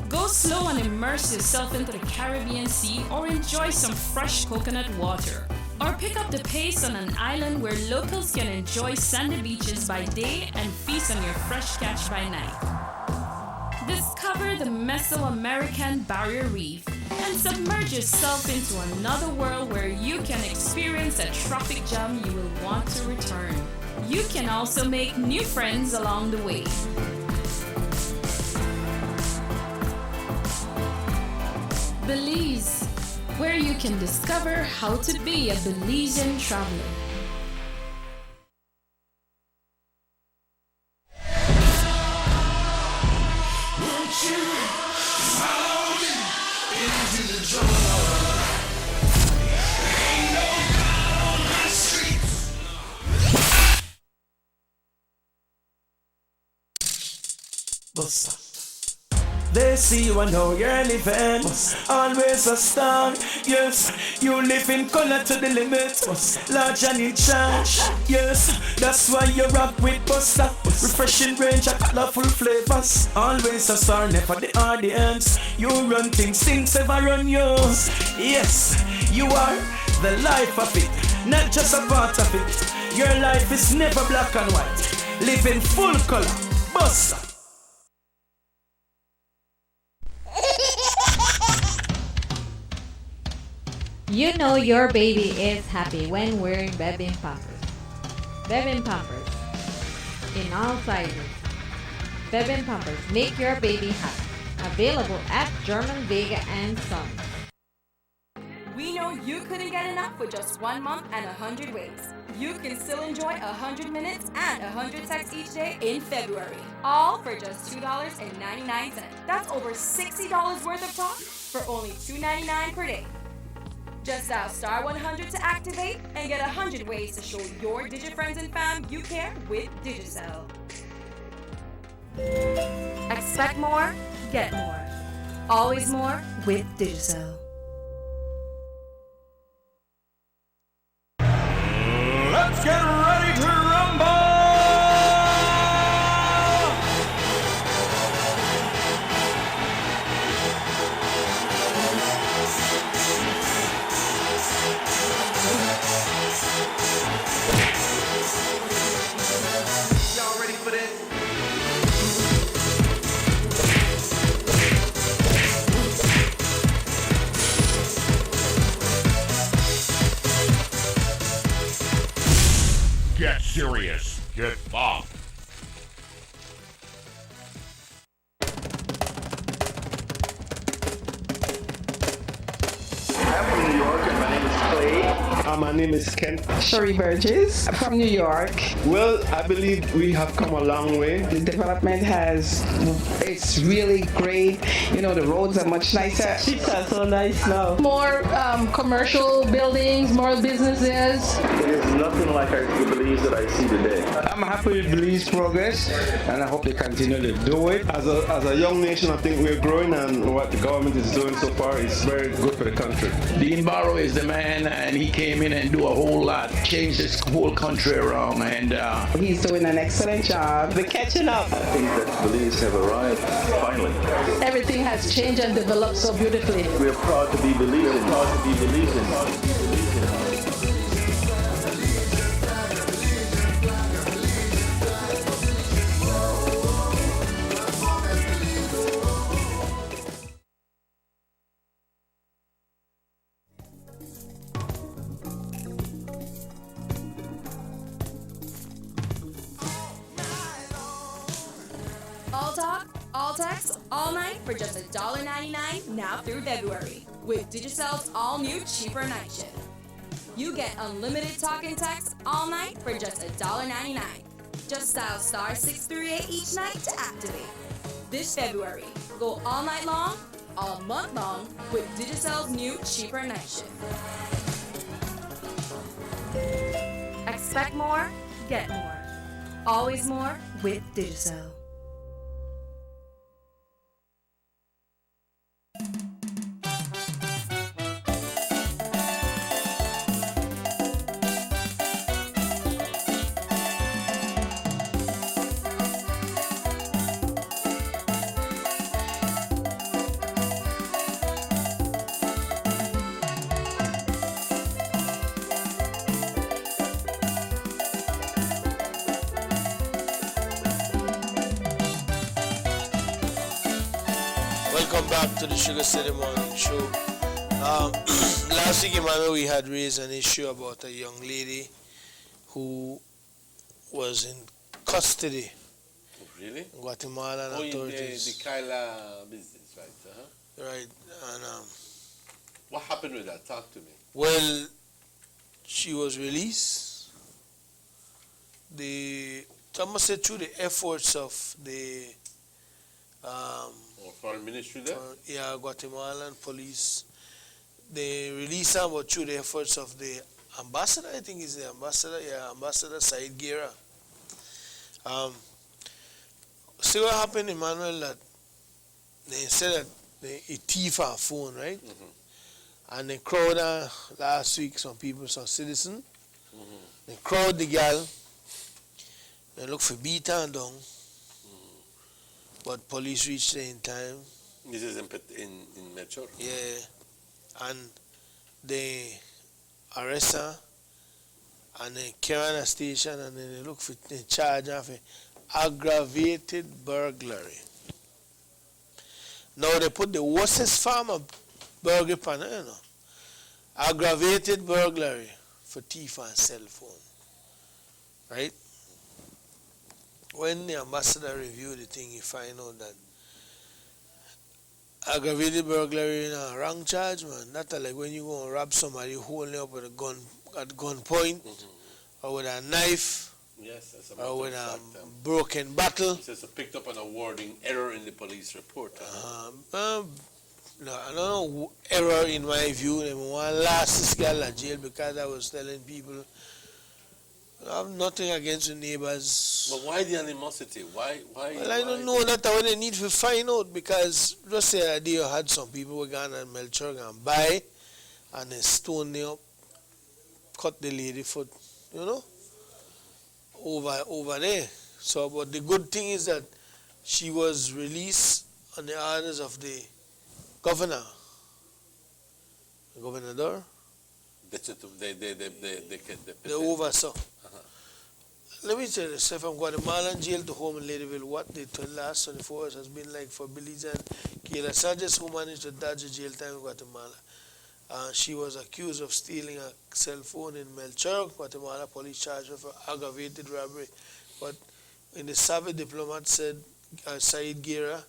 Go slow and immerse yourself into the Caribbean Sea, or enjoy some fresh coconut water. Or pick up the pace on an island where locals can enjoy sandy beaches by day and feast on your fresh catch by night. Discover the Mesoamerican Barrier Reef and submerge yourself into another world where you can experience a traffic jam you will want to return. You can also make new friends along the way. Belize, where you can discover how to be a Belizean traveler. Won't you follow me into the jungle? Ain't no God on my streets. Bossa. They see you and know you're living. Always a star. Yes, you live in color to the limit. Large and in charge. Yes, that's why you rock with Busta. Refreshing range of colorful flavors. Always a star, never the audience. You run things ever run yours. Yes, you are the life of it, not just a part of it. Your life is never black and white. Live in full color. Busta. You know your baby is happy when wearing Bebin Pampers. Bebin Pampers in all sizes. Bebin Pampers make your baby happy. Available at German Vega and Sons. We know you couldn't get enough with just 1 month and 100 ways. You can still enjoy 100 minutes and 100 texts each day in February. All for just $2.99. That's over $60 worth of talk for only $2.99 per day. Just dial star 100 to activate and get 100 ways to show your Digi friends and fam you care with Digicel. Expect more, get more. Always more with Digicel. Let's get ready to rumble! Get serious. Get buff. I'm from New York and my name is Clay. My name is Ken. Sherry Burgess from New York. Well, I believe we have come a long way. The development it's really great. You know, the roads are much nicer. Streets are so nice now. More commercial buildings, more businesses. It is nothing like the Belize that I see today. I'm happy with Belize progress, and I hope they continue to do it. As a young nation, I think we're growing, and what the government is doing so far is very good for the country. Dean Barrow is the man, and he came in and do a whole lot, changed this whole country around, and he's doing an excellent job. We're catching up. I think that Belize have arrived finally. Everything has changed and developed so beautifully. We're proud to be Belizean. Proud to be Belizean. All talk, all text, all night for just $1.99 now through February with Digicel's all-new cheaper night shift. You get unlimited talk and text all night for just $1.99. Just dial star 638 each night to activate. This February, go all night long, all month long with Digicel's new cheaper night shift. Expect more, get more. Always more with Digicel. Welcome back to the Sugar City Morning Show. Last week, Emmanuel, we had raised an issue about a young lady who was in custody. Really? In Guatemalan authorities. The Kyla business, right? Uh-huh. Right, and what happened with that? Talk to me. well, she was released. I must say through the efforts of the Foreign Ministry there? Guatemalan police. They released her, but through the efforts of the ambassador, I think is the ambassador, Ambassador Said Gira. See what happened, Emmanuel, that they said that they thief her phone, right? Mm-hmm. And they crowd her last week, some citizens. Mm-hmm. They crowd the girl. They look for beat her down. But police reached there in time. This is in Metro? Yeah. And they arrest her and they carry her to the station and then they look for they charge her for aggravated burglary. Now they put the worstest form of burglary on her, aggravated burglary for thief and cell phone. Right? When the ambassador reviewed the thing, he find out that aggravated burglary in a wrong charge, man. That's like when you go and rob somebody holding up with a gun at gunpoint, or with a knife, yes, that's or with a broken bottle. It says picked up an awarding error in the police report. No, I don't know error in my view. They want to last this girl at jail because I was telling people I have nothing against the neighbors. But why the animosity? Why? Well, I don't know. That's what they need to find out because just the other day you had some people who gone and Melchor and buy and they stone them up, cut the lady foot, over there. So, but the good thing is that she was released on the orders of the governor. The governor. They oversaw. Let me tell you this, from Guatemalan jail to home in Ladyville, what the last 24 hours has been like for Belize and Kayla Sanchez, who managed to dodge the jail time in Guatemala. She was accused of stealing a cell phone in Melchor, Guatemala. Police charged her for aggravated robbery. But when the savvy diplomat said, Said Gira,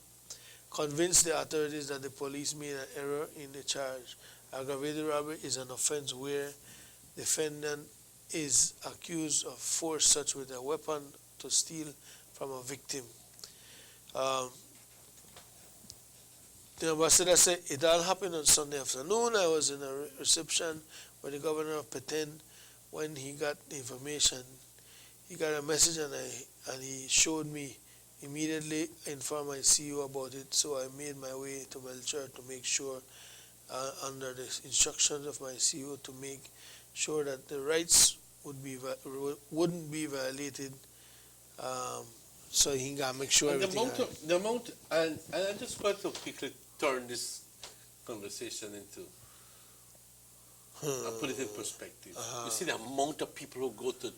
convinced the authorities that the police made an error in the charge. Aggravated robbery is an offense where the defendant is accused of force such with a weapon to steal from a victim. The ambassador said it all happened on Sunday afternoon. I was in a reception with the governor of Petén. When he got the information, he got a message and he showed me. Immediately informed my CEO about it, so I made my way to Melchor to make sure, under the instructions of my CEO, to make sure that the rights wouldn't be violated. So he got to make sure and everything. And I just want to quickly turn this conversation into, put it in perspective. You see the amount of people who go to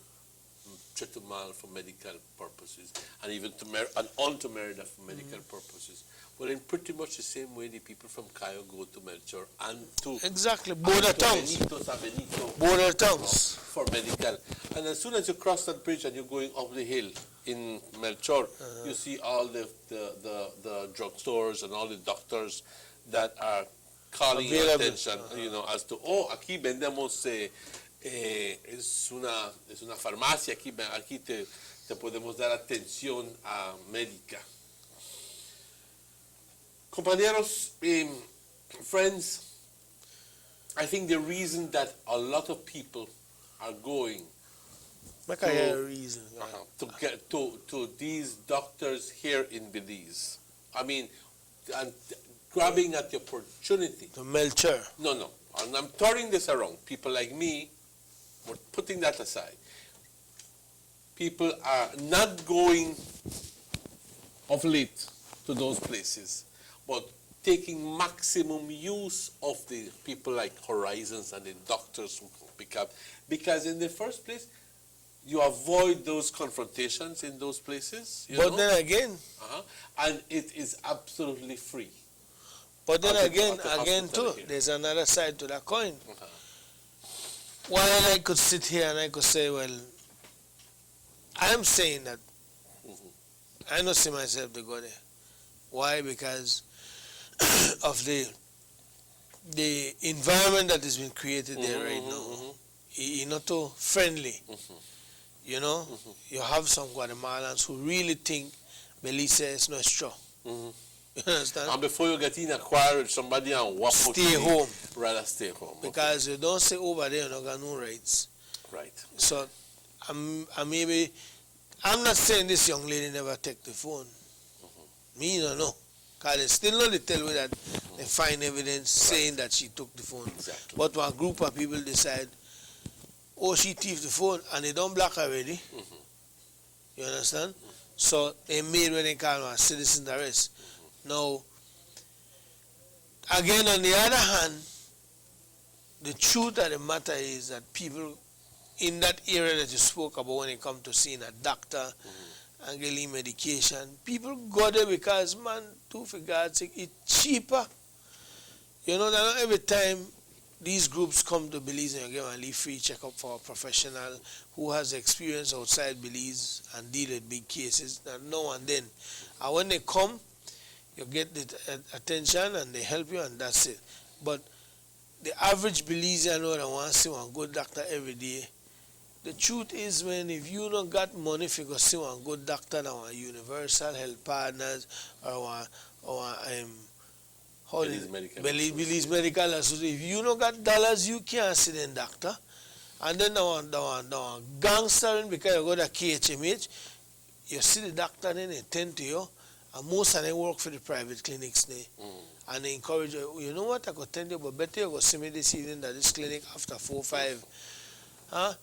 Chetumal for medical purposes, and even on to Merida for medical purposes. Well, in pretty much the same way the people from Cayo go to Melchor and to exactly border towns, border towns for medical. And as soon as you cross that bridge and you're going up the hill in Melchor, you see all the drugstores and all the doctors that are calling your attention, as to, aquí vendemos es una farmacia, aquí te podemos dar atención médica. Compañeros, friends, I think the reason that a lot of people are going to get to these doctors here in Belize, I mean, and grabbing at the opportunity. To Melchor. No, and I'm turning this around. People like me, we're putting that aside. People are not going of late to those places, but taking maximum use of the people like Horizons and the doctors who pick up. Because in the first place, you avoid those confrontations in those places. But then again, and it is absolutely free. But then again too, there's another side to that coin. While I could sit here and I could say, well, I'm saying that I don't see myself to go there. Why? Because of the environment that has been created there right now. It's not too friendly. You know, you have some Guatemalans who really think Belize is not strong. You understand? And before you get in a quarrel with somebody and walk out, stay home. Rather stay home. Because you don't say over there you don't got no rights. Right. So I'm not saying this young lady never take the phone. Me don't know. Because they still know they tell me that they find evidence saying that she took the phone. Exactly. But when a group of people decide, oh, she thieved the phone, and they don't block her already. You understand? So they made when they call her a citizen arrest. Now, again, on the other hand, the truth of the matter is that people in that area that you spoke about when it comes to seeing a doctor and getting medication, people go there because, man, for God's sake, it's cheaper. You know, that not every time these groups come to Belize and you give a leave free checkup for a professional who has experience outside Belize and deal with big cases, and now and then. And when they come, you get the attention and they help you and that's it. But the average Belizean that wants to see one good doctor every day, the truth is, when if you don't got money for go see one good doctor now, a Universal Health Partners or Belize Medical Association, if you don't got dollars, you can't see the doctor. And then the gangster, because you go to KHMH, you see the doctor, then they tend to you, and most of them work for the private clinics there. And they encourage you, you know what, I could tell you, but better you go see me this evening at this clinic after 4 or 5.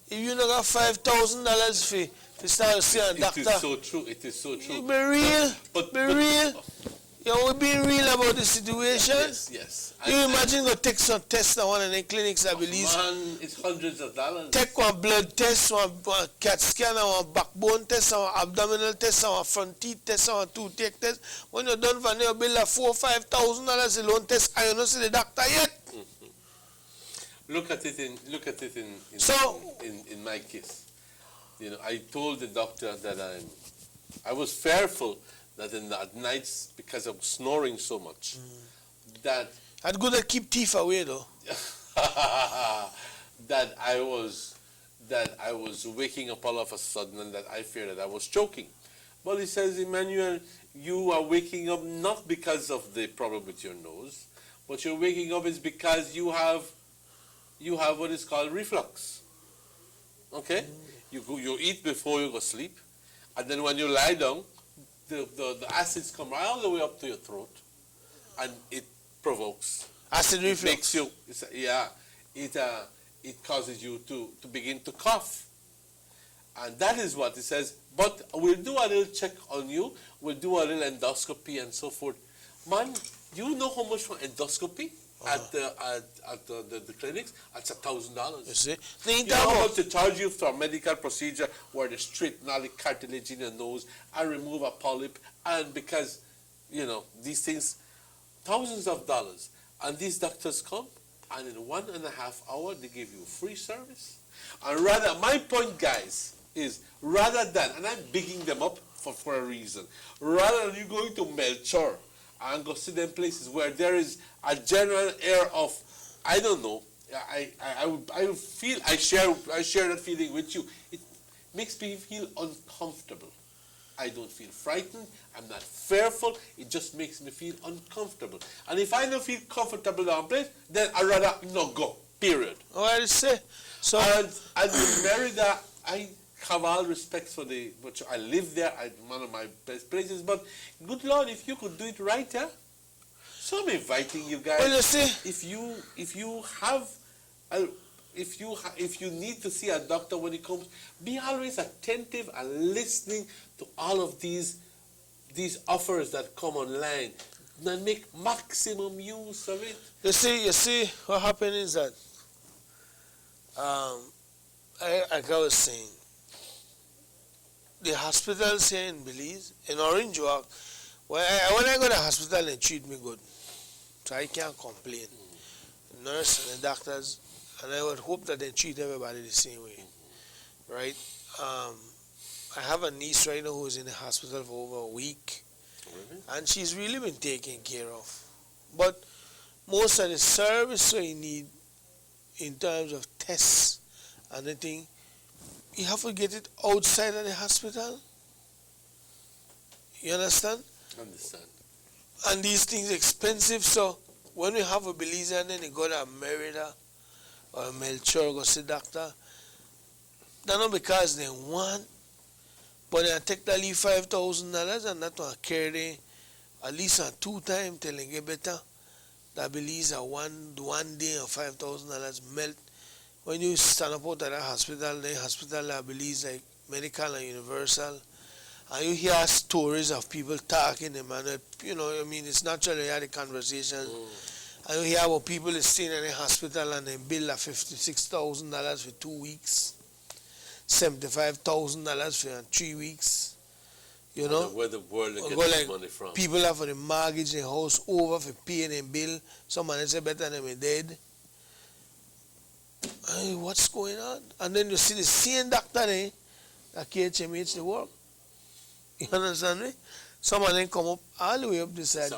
If you don't got $5,000 for start to see a doctor. It is so true. It is so true. Be real. Be real. You know, we being real about the situation. Yes. You imagine go take some tests at one of the clinics, I believe. Man, it's hundreds of dollars. Take one blood test, one CAT scan, one backbone test, one abdominal test, one front teeth test, one toothache test. When you're done for now, you bill like $4,000 or $5,000 alone test, and you don't see the doctor yet. look at it in So- in my case. You know, I told the doctor that I was fearful that at nights, because of snoring so much, that I'd go to keep teeth away though. that I was waking up all of a sudden and that I feared that I was choking. But he says, Emmanuel, you are waking up not because of the problem with your nose, but you're waking up is because you have what is called reflux. Okay? You eat before you go sleep, and then when you lie down, the acids come right all the way up to your throat, and it provokes acid reflux. Makes you, it causes you to begin to cough, and that is what it says. But we'll do a little check on you. We'll do a little endoscopy and so forth. Man, you know how much for endoscopy at the clinics? That's $1,000. You see? You know how much they charge you for a medical procedure where they straighten all the cartilage in your nose and remove a polyp, and because, you know, these things, thousands of dollars. And these doctors come, and in 1.5 hours, they give you free service. And rather, my point, guys, is rather than, and I'm bigging them up for a reason, rather than you going to Melchor and go sit in places where there is a general air of, I don't know, I feel, I share that feeling with you. It makes me feel uncomfortable. I don't feel frightened. I'm not fearful. It just makes me feel uncomfortable. And if I don't feel comfortable in a place, then I'd rather not go, period. Oh, I say. So, and in Merida, I have all respect for but I live there, one of my best places, but good Lord, if you could do it right, yeah? So I'm inviting you guys. Well, you see, if you need to see a doctor when he comes, be always attentive and listening to all of these offers that come online, and make maximum use of it. You see, what happened is that, like I was saying, the hospitals here in Belize, in Orange Walk, when I go to the hospital, they treat me good. So I can't complain. The nurse and the doctors, and I would hope that they treat everybody the same way, right? I have a niece right now who's in the hospital for over a week, and she's really been taken care of. But most of the service you need in terms of tests and anything, you have to get it outside of the hospital. You understand? Understand. And these things are expensive, so when we have a Belize and then you go to Merida or Melchor, go see doctor, that's not because they want, but they take the leave $5,000 and that will carry at least 2 times till they get better. That Belize a one day of $5,000 melt. When you stand up out at the hospital I Belize like Medical and Universal, and you hear stories of people talking, and you know, I mean, it's naturally you had a conversation, and you hear about people staying in the hospital and they bill $56,000 for 2 weeks, $75,000 for 3 weeks. You know, where the world gets like money from. People have for the mortgage their house over for paying a bill. Someone say better than me dead. Hey, what's going on? And then you see the same doctor there that KHMH the work. You understand me? Someone then come up all the way up this side.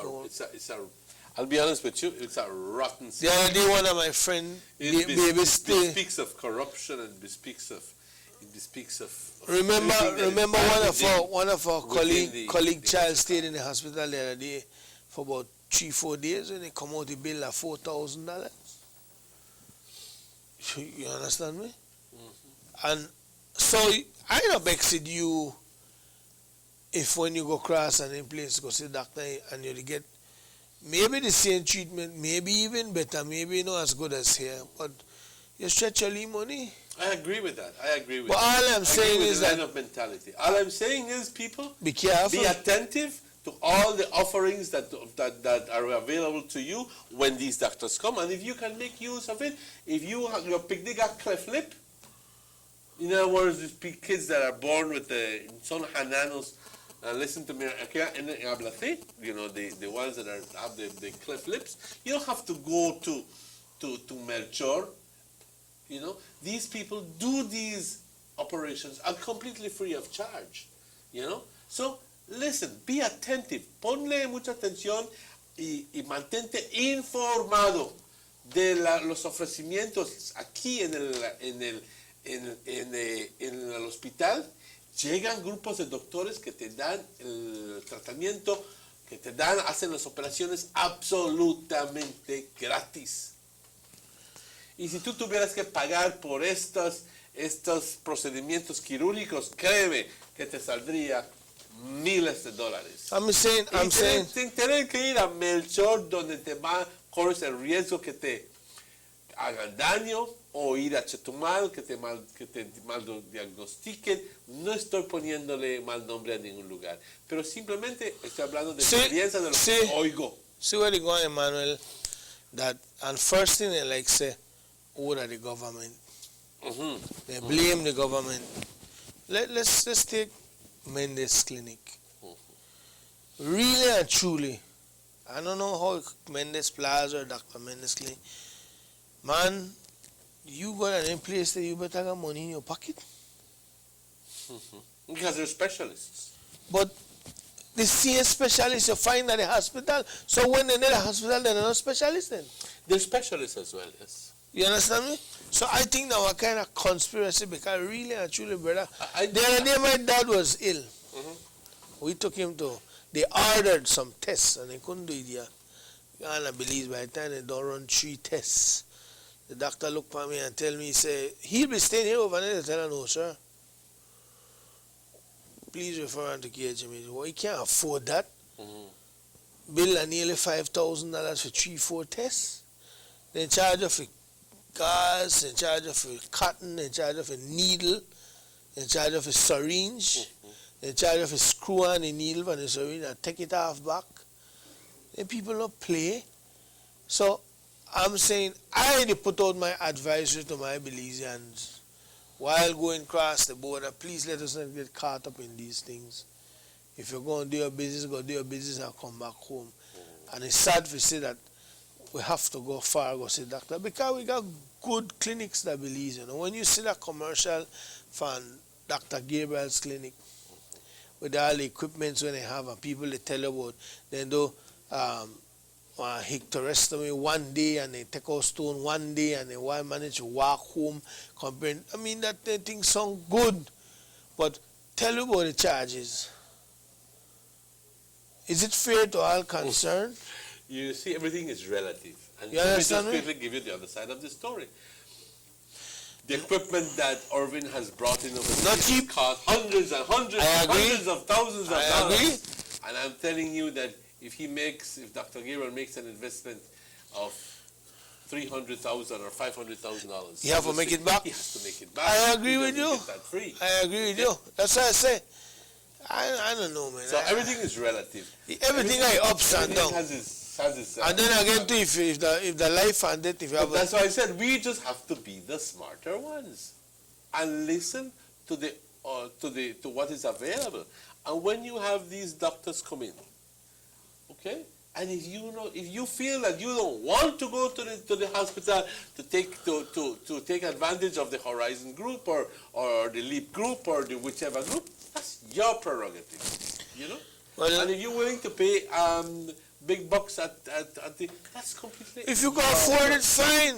I'll be honest with you, it's a rotten system. The other day one of my friend it bespeaks of corruption and bespeaks of Remember one of our colleague child stayed in the hospital the other day for about 3-4 days, and they come out the bill at $4,000. You understand me? Mm-hmm. And so I don't vex you if when you go across and in place go see doctor and you get maybe the same treatment, maybe even better, maybe not as good as here, but you stretch your money. I agree with that. But all I'm saying is that mentality. All I'm saying is, people, be careful, be attentive to all the offerings that are available to you when these doctors come, and if you can make use of it, if your picnic got cleft lip, in other words, these kids that are born with the son hananos, and listen to me, you know, the ones that have the cleft lips, you don't have to go to Melchor You know, these people do these operations are completely free of charge. You know, so listen, be attentive, ponle mucha atención y mantente informado de los ofrecimientos aquí en el hospital. Llegan grupos de doctores que te dan el tratamiento, que te dan, hacen las operaciones absolutamente gratis. Y si tú tuvieras que pagar por estos procedimientos quirúrgicos, créeme que te saldría miles de dólares. Sin tener que ir a Melchor, donde corres el riesgo que te hagan daño, o ir a Chetumal, que te mal diagnostiquen. No estoy poniéndole mal nombre a ningún lugar, pero simplemente estoy hablando de experiencia de lo que oigo. See where they go, Emmanuel, that, and first thing they like say, order the government. They blame the government. Let's take Mendes Clinic. Really and truly, I don't know how Mendes Plaza or Dr. Mendes Clinic, man, you got an place that you better have money in your pocket. Because they're specialists. But the same specialists you find at the hospital, so when they're in the hospital, they're not specialists then. They're specialists as well, yes. You understand me? So I think now a kind of conspiracy, because really and truly, brother, the other day my dad was ill. We took him to, they ordered some tests and they couldn't do it yet. You can't believe by the time they don't run 3 tests. The doctor looked at me and tell me, he said, he'll be staying here overnight. I tell her, no, sir. Please refer him to KHMH. Well, he can't afford that. Bill nearly $5,000 for 3-4 tests. They in charge of a gas, in charge of a cotton, in charge of a needle, in charge of a syringe, in charge of a screw on the needle and the syringe and take it off back. Then people don't play. So I'm saying I put out my advisory to my Belizeans while going across the border. Please let us not get caught up in these things. If you're going to do your business, go do your business and come back home. And it's sad to say that we have to go far, go see doctor, because we got good clinics that Belize. You know, when you see that commercial from Dr. Gabriel's clinic with all the equipments when they have and people they tell you about, they do hysterectomy one day and they take out stone one day and they manage to walk home. I mean, that thing sound good, but tell you about the charges. Is it fair to all concerned? You see, everything is relative. And You let me understand just me? quickly give you the other side of the story. The equipment that Irvin has brought in over Not the cheap. cost hundreds and hundreds I and agree. hundreds of thousands of I dollars. agree. And I'm telling you that if Dr. Gabriel makes an investment of $300,000 or $500,000, You have to make it back. He has to make it back. I agree He with doesn't you. get that free. I agree with you. That's what I say. I don't know, man. So everything is relative. Everything is ups and Everything downs. has its And then again, too, if the life and death, if you But have that's why I said we just have to be the smarter ones and listen to what is available. And when you have these doctors come in, okay, and if you feel that you don't want to go to the hospital to take advantage of the Horizon group or the Leap group or the whichever group, that's your prerogative, you know. Well, and if you're willing to pay big bucks at the, that's completely. If you can afford it, fine.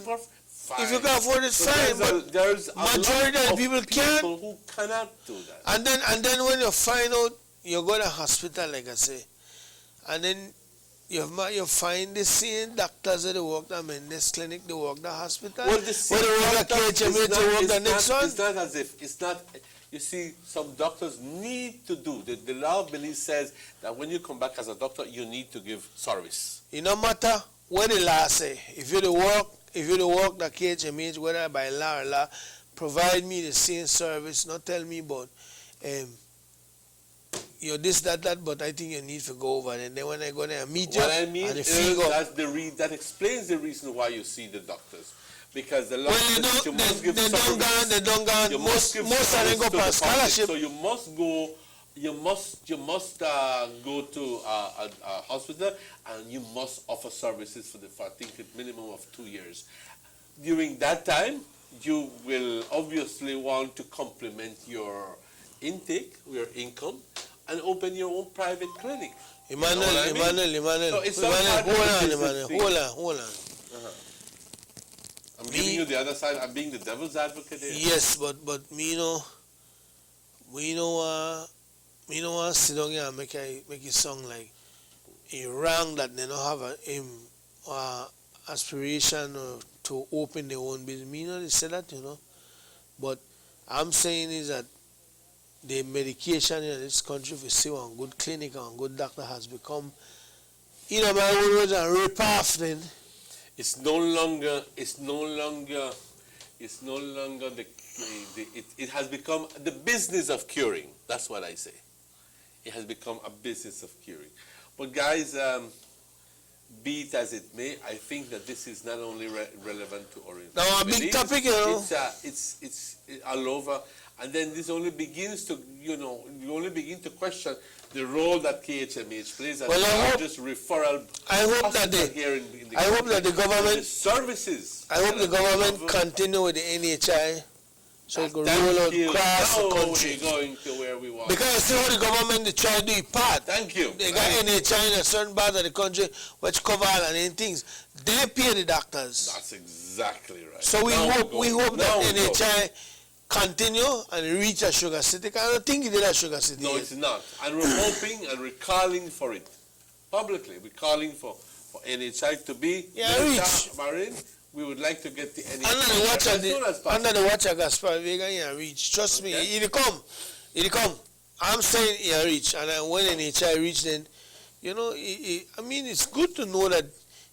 If you can afford it, fine. But there's a majority lot of people can't. who cannot do that. And then when you find out you go to hospital, like I say, and then you find the same doctors that work at Mendes Clinic, they work the hospital. Well, the same they work at doctors, KHMH, they work the next one. It's not as if it's not. You see, some doctors need to do. The law of Belize says that when you come back as a doctor, you need to give service. It no matter what the law say. If you work the KHMH, whether by law or law, provide me the same service. Not tell me about you're this, that, but I think you need to go over there. And then when I go there and meet you, What I mean and the is fee go. that explains the reason why you see the doctors. Because the law Well, says that you must give service. they don't go. You Most give of them service go to for the public. scholarship. So you must go to a hospital and you must offer services for I think a minimum of 2 years. During that time, you will obviously want to complement your intake, your income, and open your own private clinic. Emmanuel. So it's not hard to do business thing. Hold on. Uh-huh. I'm giving you the other side. I'm being the devil's advocate here. Yes, but me know sit down here and make it sound like a wrong that they don't have a aspiration to open their own business. Me know they say that, but I'm saying is that the medication in this country, if you see one good clinic and good doctor has become, my own words, a rip off then. It's no longer it has become the business of curing. That's what I say. It has become a business of curing. But guys, be it as it may, I think that this is not only relevant to Orient. Now a big topic, It's all over, and then this only begins to, you only begin to question the role that KHMH plays as the largest referral hospital here in the I hope that the government the services. I hope the government continue with the NHI so it could roll out across the country. We're going to where we want. Because see how the government they try to do it part. Thank you. They got NHI in a certain part of the country which cover all and things. They pay the doctors. That's exactly right. So we hope that NHI continue and reach a Sugar City. I don't think it did at Sugar City. No, it's not. And we're hoping and we're calling for it publicly. We're calling for NHI to be Marin. We would like to get the NHI under the watch of Gaspar Vega here reach. Trust me, it'll come. I'm saying it reach, and when NHI reach, then it's good to know that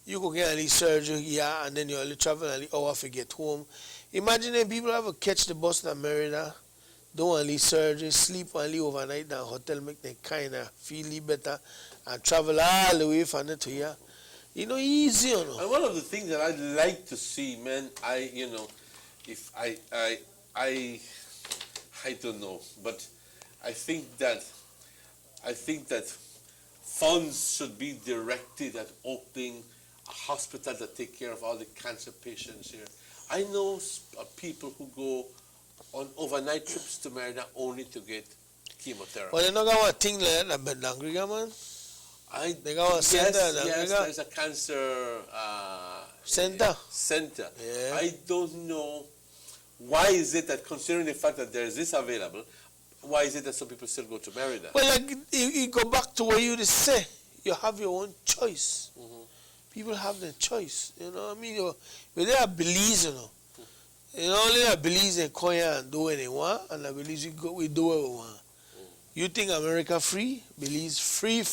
you go get any surgery here, and then you only travel an hour to get home. Imagine if people have to catch the bus to Merida, do only surgery, sleep only overnight in a hotel, make them kind of feel better, and travel all the way from there to here. Easy, And one of the things that I'd like to see, man, I don't know, but I think that funds should be directed at opening a hospital that take care of all the cancer patients here. I know people who go on overnight trips to Merida only to get chemotherapy. Well, they don't got a thing like that, but Langriga, man. They got a center. Yes, there's a cancer center. Yeah. I don't know why is it that, considering the fact that there is this available, why is it that some people still go to Merida? Well, like you go back to what you just say. You have your own choice. Mm-hmm. People have their choice. But they are Belize, only a Belize and Koya and do what they want, and I Belize we do what we want. You think America free? Belize free.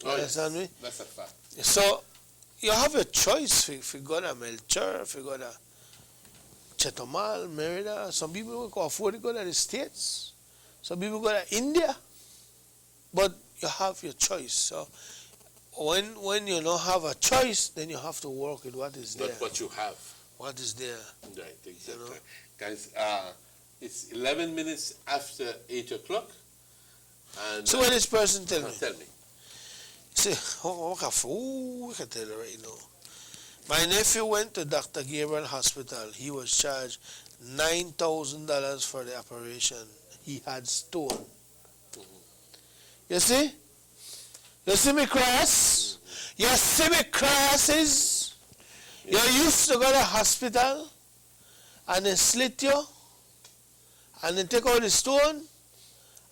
You understand me? That's a fact. So you have a choice. If you go to Melchor, if you go to Chetomal, Merida, some people can afford to go to the States. Some people go to India. But you have your choice. So when you don't have a choice, then you have to work with what is there. Not what you have. What is there. Right, exactly. Guys, it's 11 minutes after 8 o'clock. And so what this person tell me? Tell me. See, we can tell you right now. My nephew went to Dr. Gabriel Hospital. He was charged $9,000 for the operation. He had stone. Mm-hmm. You see? You see me cross? You see me crosses? You used to go to the hospital and they slit you and then take out the stone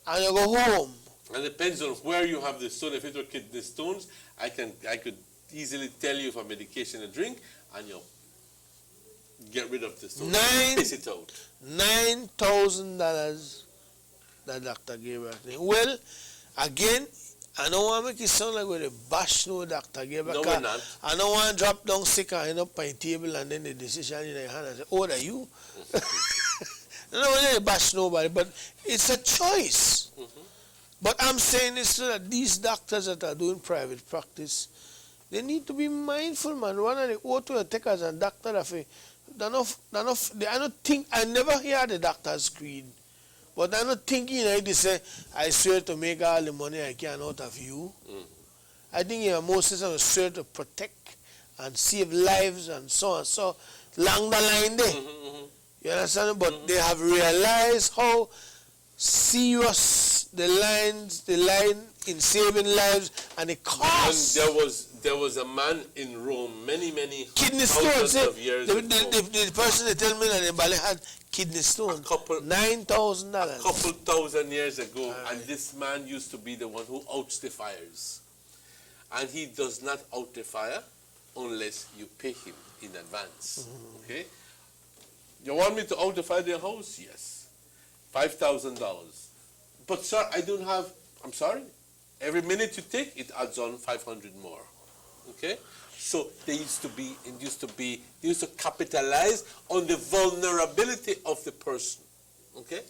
and you go home. And it depends on where you have the stone. If it were kidney stones, I could easily tell you for medication and drink, and you'll get rid of the stone. Piss it out. $9,000 that Dr. Gabriel. Well, again, I don't want to make it sound like we're a bash no Dr. Gabriel. No, we're not. I don't want to drop down sick and end up on the table and then the decision in your hand and say, oh, that you? No, we're not a bash nobody, but it's a choice. Mm-hmm. But I'm saying this so that these doctors that are doing private practice, they need to be mindful, man. One of the auto takers and doctors, I don't think, I never hear the doctors scream. But I'm not thinking they say, I swear to make all the money I can out of you. Mm. I think most of them swear to protect and save lives and so on. So, along the line there. You understand? But they have realized how serious the line in saving lives and the cost. And there was a man in Rome many kidney stones. thousands of years ago. The person they tell me that in Bali had kidney stones. $9,000. A couple thousand years ago, and this man used to be the one who outs the fires. And he does not out the fire unless you pay him in advance. Okay? You want me to out the fire your house? Yes. $5,000. But sir, I don't have, I'm sorry. Every minute you take, it adds on 500 more. Okay? So they used to capitalize on the vulnerability of the person. Okay?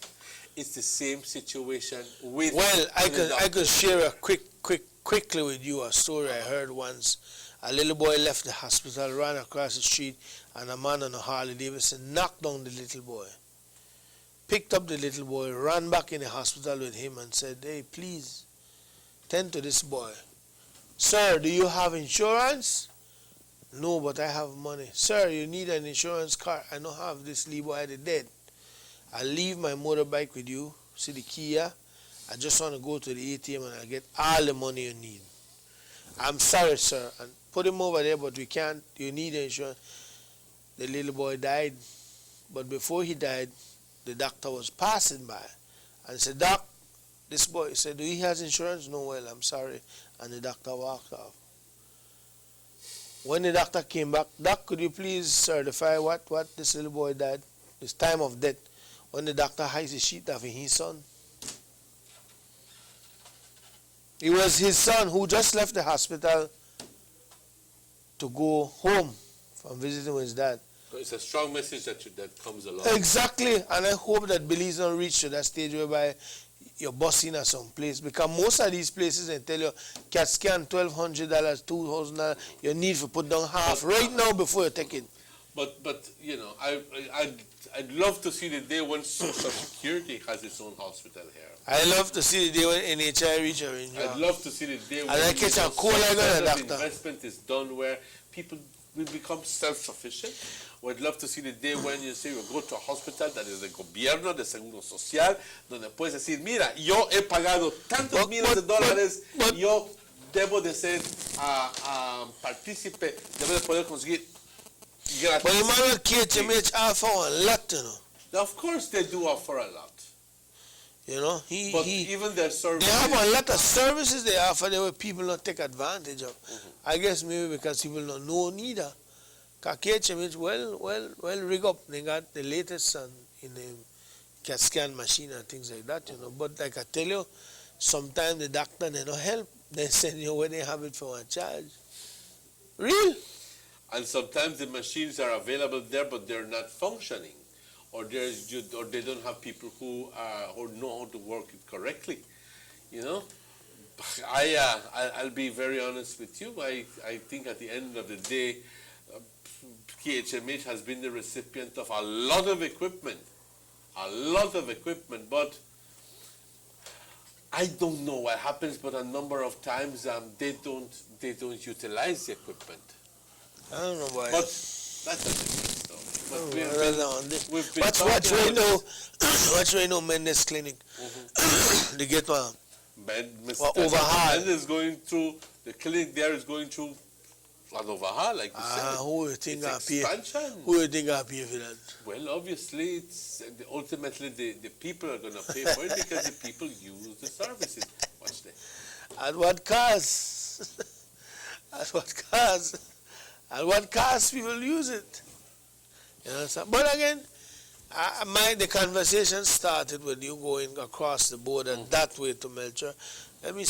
It's the same situation with. Well, I could share a quickly with you a story I heard once. A little boy left the hospital, ran across the street, and a man on a Harley Davidson knocked down the little boy. Picked up the little boy, ran back in the hospital with him and said, "Hey, please, tend to this boy. Sir, do you have insurance?" "No, but I have money." "Sir, you need an insurance card." "I don't have this, little boy, they dead. I'll leave my motorbike with you. See the key here? I just want to go to the ATM and I'll get all the money you need." "I'm sorry, sir." And put him over there, but we can't. You need insurance. The little boy died. But before he died, the doctor was passing by and said, "Doc, this boy," he said, "do he has insurance?" "No." "Well, I'm sorry." And the doctor walked off. When the doctor came back, "Doc, could you please certify what this little boy died, his time of death?" When the doctor hides the sheet of his son. It was his son who just left the hospital to go home from visiting with his dad. So it's a strong message that comes along. Exactly, and I hope that Belize don't reach to that stage whereby you're busing at some place, because most of these places they tell you CAT scan $1,200, $2,000. You need to put down half right now before you take it. But you know, I'd love to see the day when Social Security has its own hospital here. I love to see the day when NHI reach a range. I'd love to see the day when I catch a cold like a doctor. Investment is done where people will become self-sufficient. Or I'd love to see the day when you say you go to a hospital that is del gobierno, de seguro social, donde puedes decir, mira, yo he pagado tantos miles de dólares, yo debo de ser partícipe, debo de poder conseguir gratis. But Emmanuel KHMH offer a lot, you know. Now, of course they do offer a lot. You know, even their services. They have a lot of services they offer that where people don't take advantage of. I guess maybe because people don't know neither. KHMH, well rig up. They got the latest in the CAT scan machine and things like that, you know. But like I tell you, sometimes the doctor, they don't help. They send you where they have it for a charge. Real. And sometimes the machines are available there, but they're not functioning. Or they don't have people who know how to work it correctly, you know. I'll be very honest with you. I think at the end of the day, KHMH has been the recipient of a lot of equipment, but I don't know what happens. But a number of times they don't utilize the equipment. I don't know why. But that's a different story. Watch right now, Mendes Clinic. They get Mr. overhaul. Mendes going through, the clinic there is going through an overhaul, like you said. Who you think I pay? Expansion. Who you think I pay for that? Well, obviously, it's ultimately the people are going to pay for it because the people use the services. Watch that. At what cost? At what cost? At what cost people use it? You know, but again, the conversation started when you going across the border that way to Melcher. Let me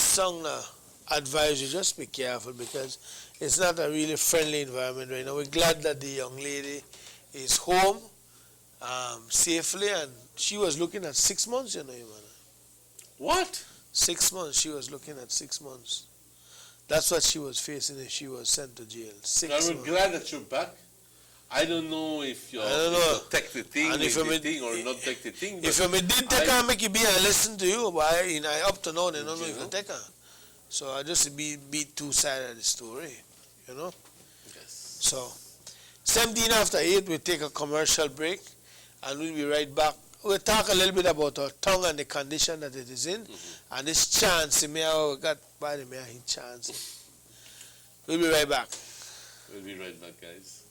advise you, just be careful because it's not a really friendly environment right now. We're glad that the young lady is home safely, and she was looking at 6 months, you know, Imana. What? 6 months, she was looking at 6 months. That's what she was facing if she was sent to jail. 6 months. I'm glad that you're back. I don't know if you take the thing, or not take the thing. If you did take her, make it be and listen to you, but up to now, they don't know if you take her. So I just beat two sides of the story, you know? Yes. So, 17 after 8, we'll take a commercial break and we'll be right back. We'll talk a little bit about our tongue and the condition that it is in, and this chance, may have got by the chance. We'll be right back. We'll be right back, guys.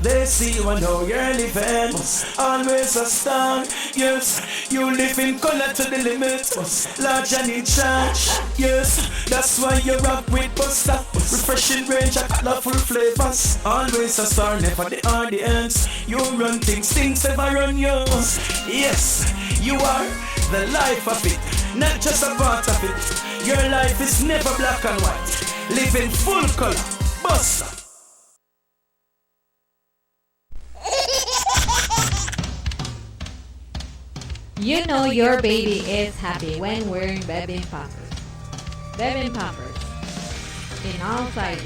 They see you and how you're living, always a star, yes. You live in color to the limit, large and in charge, yes. That's why you rock with Buster, refreshing range of colorful flavors. Always a star, never the audience. You run things never run yours. Yes, you are the life of it, not just a part of it. Your life is never black and white, live in full color, Buster. You know your baby is happy when wearing Bebin Pampers. Bebin Pampers. In all sizes.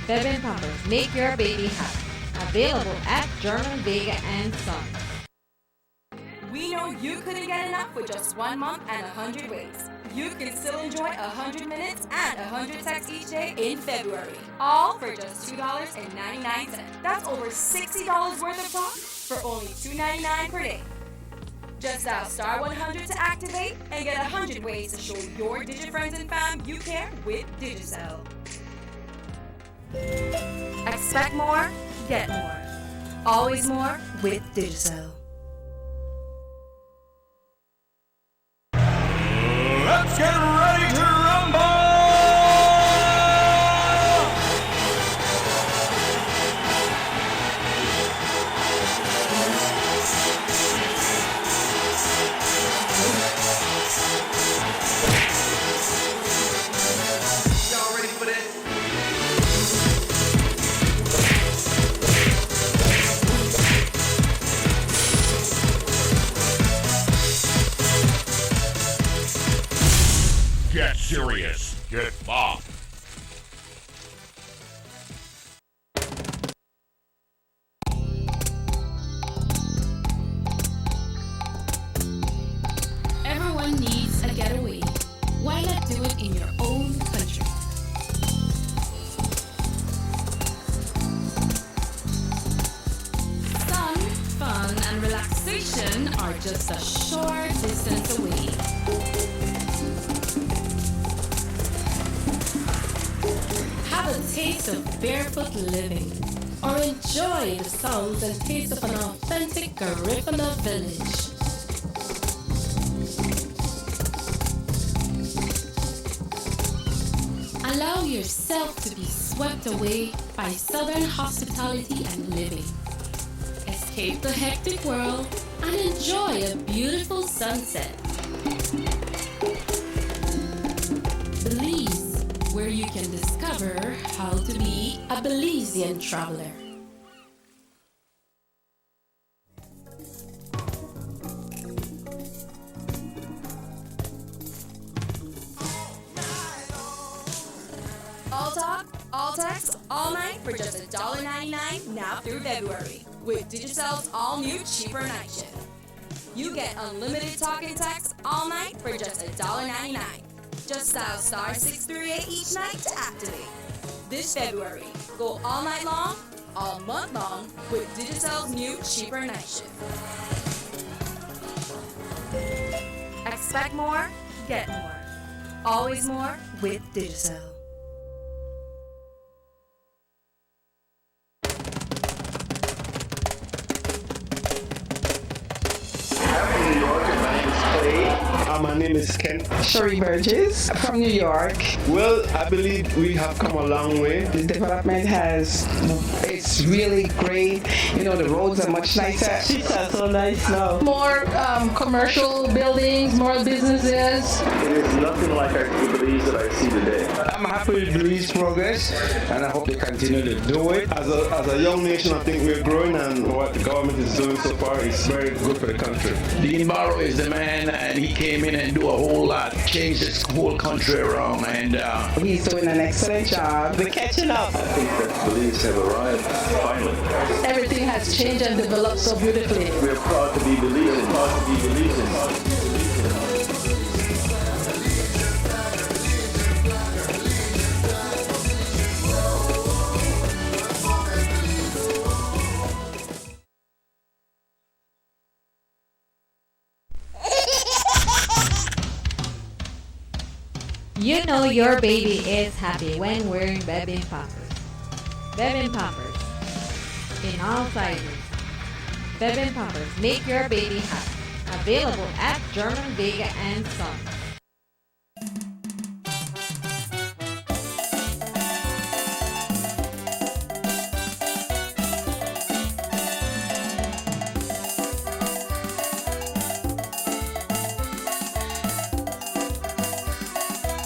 Bebin Pampers make your baby happy. Available at German, Vega, and Sons. We know you couldn't get enough with just 1 month and 100 ways. You can still enjoy 100 minutes and 100 texts each day in February. All for just $2.99. That's over $60 worth of talk for only $2.99 per day. Just dial star 100 to activate and get 100 ways to show your Digi friends and fam you care with Digicel. Expect more, get more. Always more with Digicel. Let's get ready to rumble! Y'all ready for this? Get serious. Get buff. Everyone needs a getaway. Why not do it in your own country? Sun, fun, and relaxation are just a short distance away. Have a taste of barefoot living, or enjoy the sounds and taste of an authentic Garifuna village. Allow yourself to be swept away by southern hospitality and living. Escape the hectic world and enjoy a beautiful sunset. Belize, where you can discover how to be a Belizean traveler. All talk, all text, all night for just $1.99 now through February with Digicel's all-new cheaper night shift. You get unlimited talk and text all night for just $1.99. Just dial star 638 each night to activate. This February, go all night long, all month long with Digicel's new cheaper night shift. Expect more, get more. Always more with Digicel. My name is Ken. Sherry Burgess from New York. Well, I believe we have come a long way. The development it's really great. You know, the roads are much nicer. Streets are so nice now. More commercial buildings, more businesses. It is nothing like the Belize that I see today. I'm happy with Belize progress, and I hope they continue to do it. As a young nation, I think we're growing, and what the government is doing so far is very good for the country. Dean Barrow is the man, and he came in and do a whole lot, change this whole country around, and he's doing an excellent job. We're catching up. I think that Belize have arrived finally. Everything has changed and developed so beautifully. We're proud to be Belizeans. Proud to be Belizeans. You know your baby is happy when wearing Bebin Pampers. Bebin Pampers. In all sizes. Bebin Pampers make your baby happy. Available at German Vega and Sons.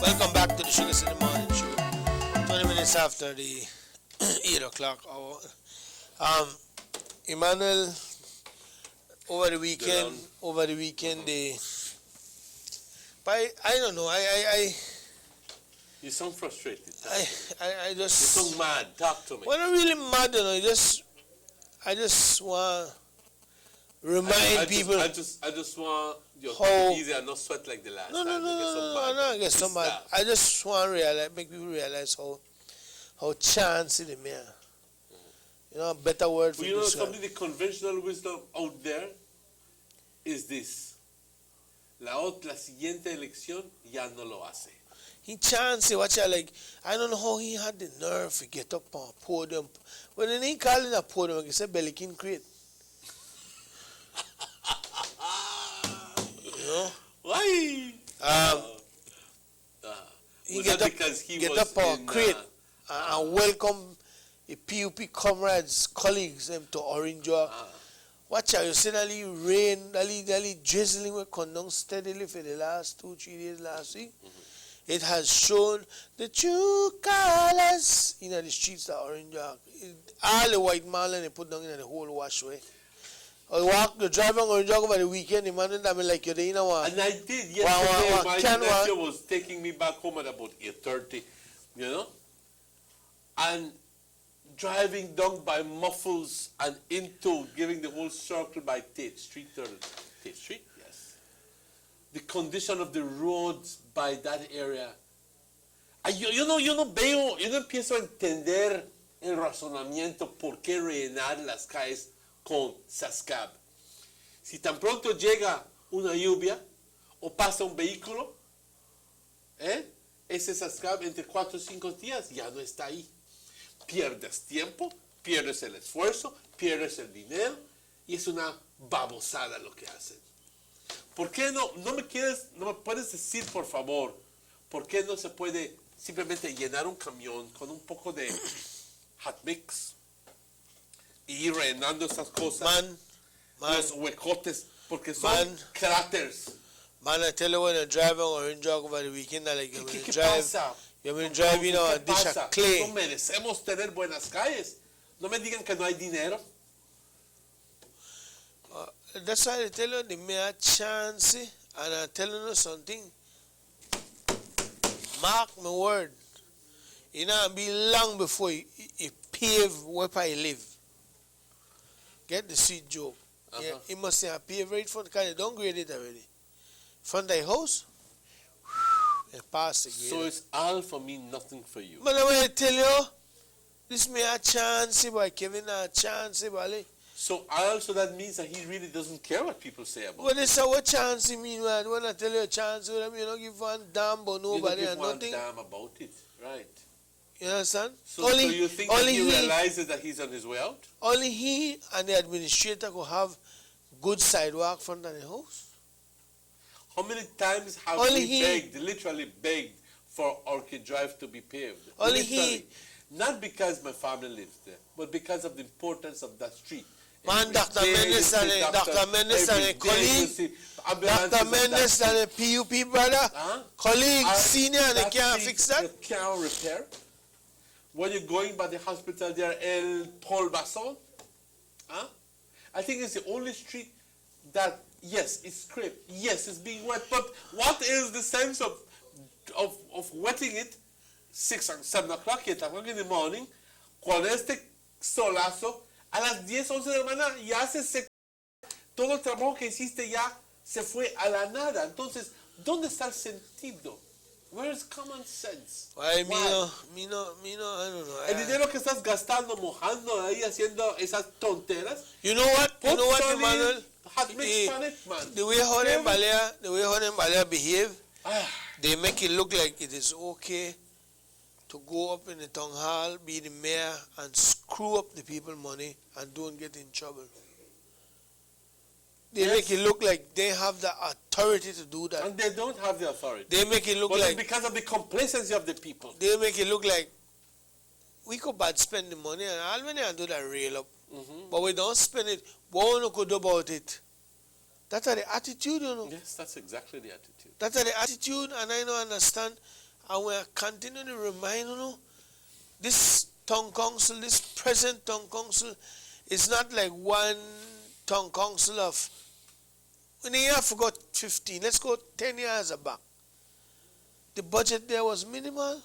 Welcome back to the Sugar City Morning Show. 20 minutes after the 8 o'clock hour. Emmanuel, over the weekend, they. But I don't know. You sound frustrated. I just. You sound mad. Talk to me. Well, not really mad, you know. I just want to remind people. I just want your how easy and not sweat like the last no, time. I'm not get so mad. I just want to make people realize how chancy they may. You know, a better word for you know, describe. something the conventional wisdom out there is this. La siguiente elección ya no lo hace. He chancy, watch out, like, I don't know how he had the nerve to get up on a podium. When they didn't call it a podium, he said Bellikin crate. You know? Why? He get up on a crate and welcome the PUP comrades, colleagues, to Orange Walk. Watch out, you see that little rain, that little drizzling will come down steadily for the last 2-3 days last week. It has shown the true colors in the streets of Orange Walk. All the white marlin they put down in the whole washway. You drive on Orange Walk over the weekend, imagine that like you're in a And I did yesterday. My nephew was taking me back home at about 8:30, you know, and driving down by Muffles and into giving the whole circle by Tate Street. Tate Street, yes. The condition of the roads by that area. Yo no empiezo a entender el razonamiento por qué rellenar las calles con Sascab. Si tan pronto llega una lluvia o pasa un vehículo, ese Sascab entre 4 o 5 días ya no está ahí. Pierdes tiempo, pierdes el esfuerzo, pierdes el dinero y es una babosada lo que hacen. ¿Por qué no me puedes decir, por favor, por qué no se puede simplemente llenar un camión con un poco de hot mix y ir rellenando esas cosas? Los huecotes, porque son cráteres. Man, I tell you when you're driving Orange Walk over the weekend, like you're ¿Qué drive, pasa? you're driving on a dish of clay. No merecemos tener buenas calles. No me digan que no hay dinero. That's why I tell you the mere chance, and I'm telling you something. Mark my word. You know, it'll be long before you pave where I live. Get the sweet joke. Yeah, you must say a pave right front, because you don't grade it already. Front of the house, you pass the grade. So it's all for me, nothing for you. But when I tell you, this me a chance, by Kevin a chance, Bali. So also that means that he really doesn't care what people say about Well, this is what chance mean, man. When I tell you a chance, you don't give one damn about nobody and nothing. You don't give one damn about it, right? You understand? So you think that he realizes that he's on his way out? Only he and the administrator could have good sidewalk front of the house. How many times have literally begged for Orchid Drive to be paved? Only literally. Not because my family lives there, but because of the importance of that street. Man, Dr. Mendes and a colleague, Dr. Mendes and a PUP brother, colleague, senior, and they can't fix that. They can't repair. When you're going by the hospital there, El Paul Basson, I think it's the only street that, yes, it's scraped, yes, it's being wet, but what is the sense of wetting it 6 or 7 o'clock, 8 o'clock in the morning, con este solazo, a las 10, 11 de la mañana ya se secó. Todo el trabajo que hiciste ya se fue a la nada. Entonces, ¿dónde está el sentido? Where is common sense? Why? Me no, I don't know. El dinero que estás gastando, mojando ahí, haciendo esas tonteras. You know what, Emmanuel? Hot mix on it, man. The way how them Balea behave, They make it look like it is okay to go up in the town hall, be the mayor, and screw up the people money and don't get in trouble. They make it look like they have the authority to do that. And they don't have the authority. They make it look but like... it's because of the complacency of the people. They make it look like we could bad spend the money and all we need to do that rail up. But we don't spend it. What we could do about it? That's the attitude, you know. Yes, that's exactly the attitude. That's the attitude, and I don't understand. And we are continuing to remind, you know, this town council, this present town council, is not like one town council of, when a year I forgot 15, let's go 10 years back. The budget there was minimal.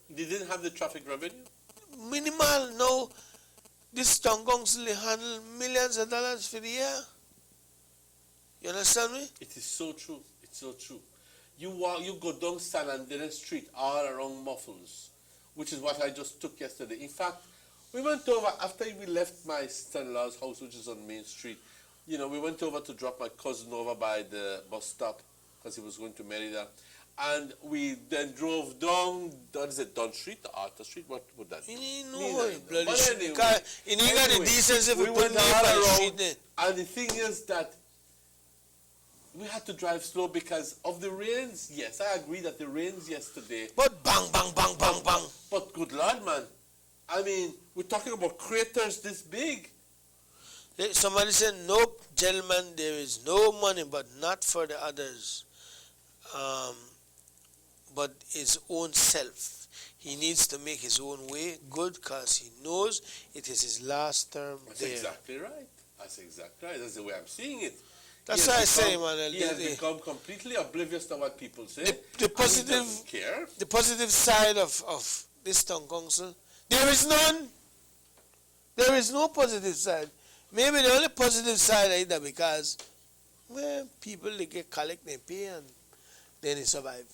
They didn't have the traffic revenue? Minimal. No, this town council, they handle millions of dollars for the year. You understand me? It is so true. It's so true. You go down San Andreas Street all around Muffles, which is what I just took yesterday. In fact, we went over, after we left my son-in-law's house, which is on Main Street, you know, we went over to drop my cousin over by the bus stop because he was going to Merida. And we then drove down, what is it, Dunn Street, Arthur Street? What would that be? But anyway, you ain't got the decency if we put name by the street there. And the thing is that we had to drive slow because of the rains. Yes, I agree that the rains yesterday. But bang, bang, bang, bang, bang. But good Lord, man. I mean, we're talking about craters this big. Somebody said, nope, gentlemen, there is no money, but not for the others. But his own self. He needs to make his own way good because he knows it is his last term That's there. exactly right. That's exactly right. That's the way I'm seeing it. That's why I say, man. He has become completely oblivious to what people say. The positive, he doesn't care. The positive side of this town council, there is none. There is no positive side. Maybe the only positive side is that because, well, people, they get collect, they pay, and then they survive.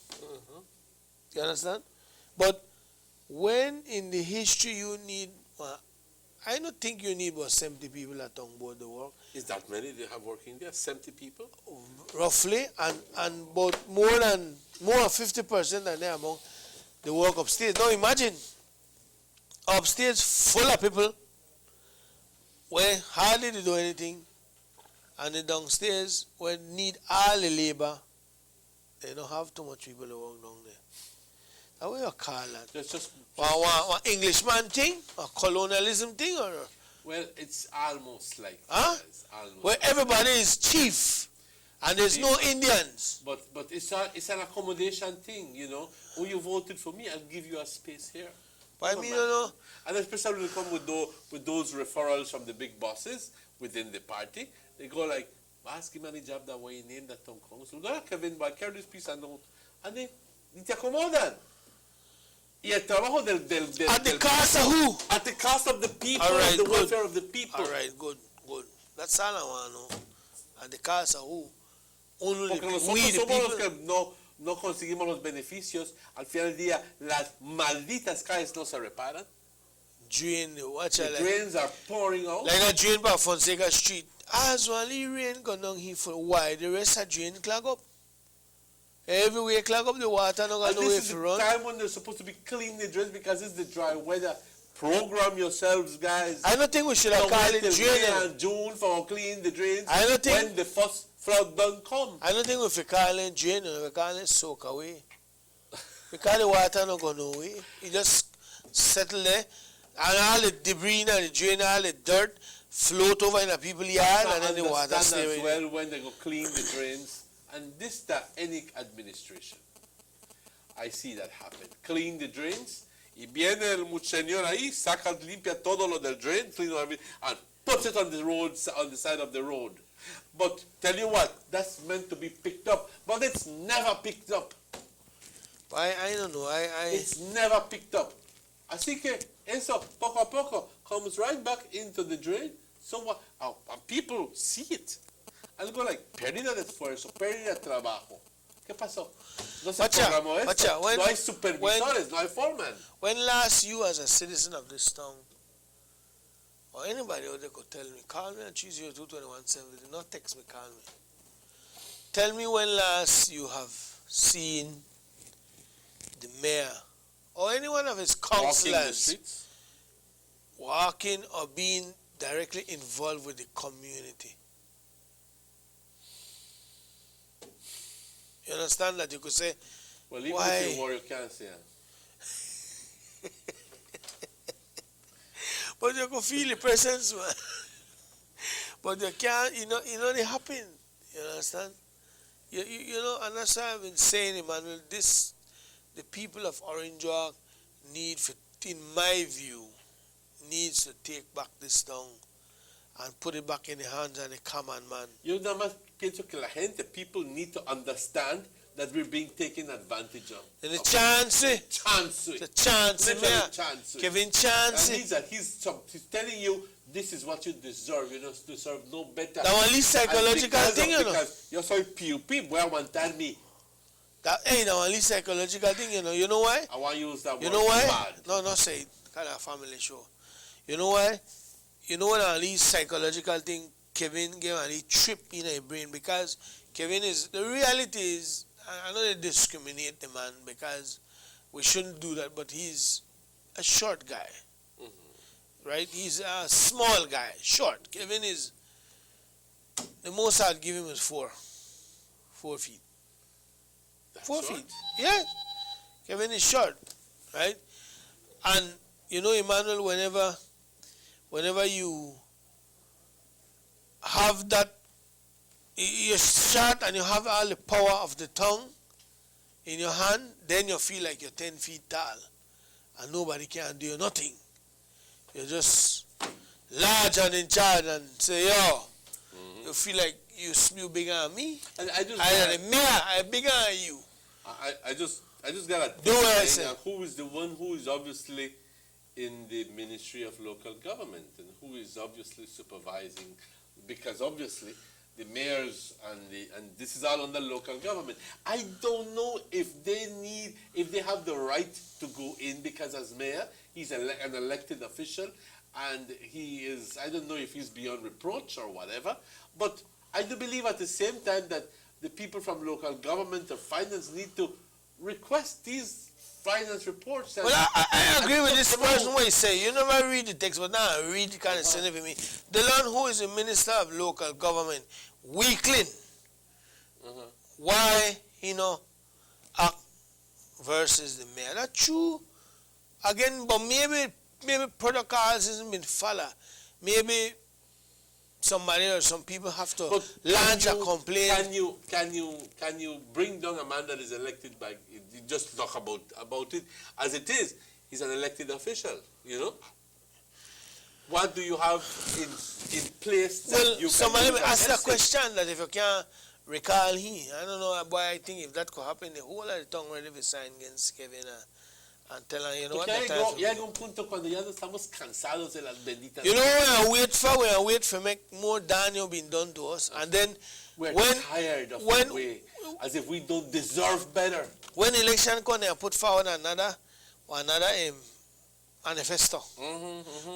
You understand? But when in the history you need, I don't think you need about 70 people at on board the work. Is that many they have working there? 70 people? Roughly, and about more than 50% than there among the work upstairs. Now imagine, upstairs full of people, where hardly they do anything, and the downstairs where need all the labor, they don't have too much people to work down there. How will you call that? That's just one Englishman thing, a colonialism thing, or? Well, it's almost like huh? It's almost where everybody is chief, and there's no Indians. But it's an accommodation thing, you know. Oh, you voted for me, I'll give you a space here. But I mean, you know. And especially when they come with those referrals from the big bosses within the party, they go like, ask him any job that way, name that town council. Go, Kevin, but carry this piece and don't. And they te acomodan. Y el trabajo at the cost of who? At the cost of the people, all right, the good. welfare of the people. All right, good. That's all I want to know. At the cost of who? Only Porque nosotros somos los que no conseguimos los beneficios. Al final del día, las malditas calles no se reparan. Drain, watch the drains are pouring out. Like a drain by Fonseca Street. As only rain go down here for why the rest of drain clog up. Everywhere clog up, the water no got no way to run. This is the time when they're supposed to be cleaning the drains because it's the dry weather. Program yourselves, guys. I don't think we should have called it drain. In June for cleaning the drains. I don't think when the first flood don't come. I don't think we should call it drain. We call it soak away. Because the water no go nowhere. It just settle there, and all the debris and the drain, all the dirt float over in the people's yard, and then the water stay as well when they go clean the drains. And this that any administration, I see that happen. Clean the drains. Y viene el señor ahí, saca, limpia todo lo del drain, clean everything, and puts it on the road, on the side of the road. But tell you what, that's meant to be picked up, but it's never picked up. I don't know. It's never picked up. Así que eso poco a poco comes right back into the drain. So what? People see it. And go like, pérdida de esfuerzo, pérdida de trabajo. ¿Qué pasó? No se programó esto. No hay supervisores, no hay foreman. When last you as a citizen of this town, or anybody out there could tell me, call me on 302-2170, not text me, call me. Tell me when last you have seen the mayor or any one of his Walking the councillors streets. walking or being directly involved with the community. You understand that? You could say, Well, even why? if you war, you can't say that. But you can feel the presence, man. But you can't, they happen. You understand? You know, and that's why I've been saying, Emmanuel, the people of Orange Walk in my view, needs to take back this town and put it back in the hands of the common man. Yo nada más pienso que la gente, people need to understand that we're being taken advantage of. And the chance, The chance, Literally man. chance. Kevin Chance. And he's telling you, this is what you deserve. You don't deserve no better. That one least psychological thing, you know. Because yo soy PUP, voy a aguantar mi. That ain't that one least psychological thing, you know. You know why? I want to use that word. You know why? Bad. No, say it. Kind of a family show. You know why? You know what at least psychological thing Kevin gave and he tripped in his brain because Kevin is, the reality is, I know they discriminate the man because we shouldn't do that, but he's a short guy. Right? He's a small guy, short. Kevin is, the most I'd give him is 4 feet. That's 4 short. feet. Yeah. Kevin is short, right? And you know, Emmanuel, whenever you have that, you're short and you have all the power of the tongue in your hand, then you feel like you're 10 feet tall and nobody can do nothing. You're just large and in charge and say, yo, you feel like you bigger than me. And I just I'm bigger than you. I just got a Do what I say. who is the one who is obviously in the Ministry of Local Government and who is obviously supervising, because obviously the mayors and this is all under local government. I don't know if they have the right to go in because as mayor he's an elected official and he is, I don't know if he's beyond reproach or whatever, but I do believe at the same time that the people from local government or finance need to request these finance reports. Well, I agree with this person when he say, you never read the text, but now I read it kind of send it for me. The one who is the Minister of Local Government, weakling, why he act versus the mayor? That's true. Again, but maybe protocols hasn't been followed. Maybe somebody or some people have to launch a complaint. Can you bring down a man that is elected by? You just talk about it as it is. He's an elected official. You know. What do you have in place? Well, you somebody can may ask the against it? question that if you can't recall I don't know why I think if that could happen, the whole of the tongue ready to sign against Kevin and tell her, you know what, Porque the time llega un punto cuando ya no estamos cansados de las benditas. you know when I wait for make more Daniel being done to us, and then We're when tired of the way, as if we don't deserve better. when election come, they put forward another manifesto,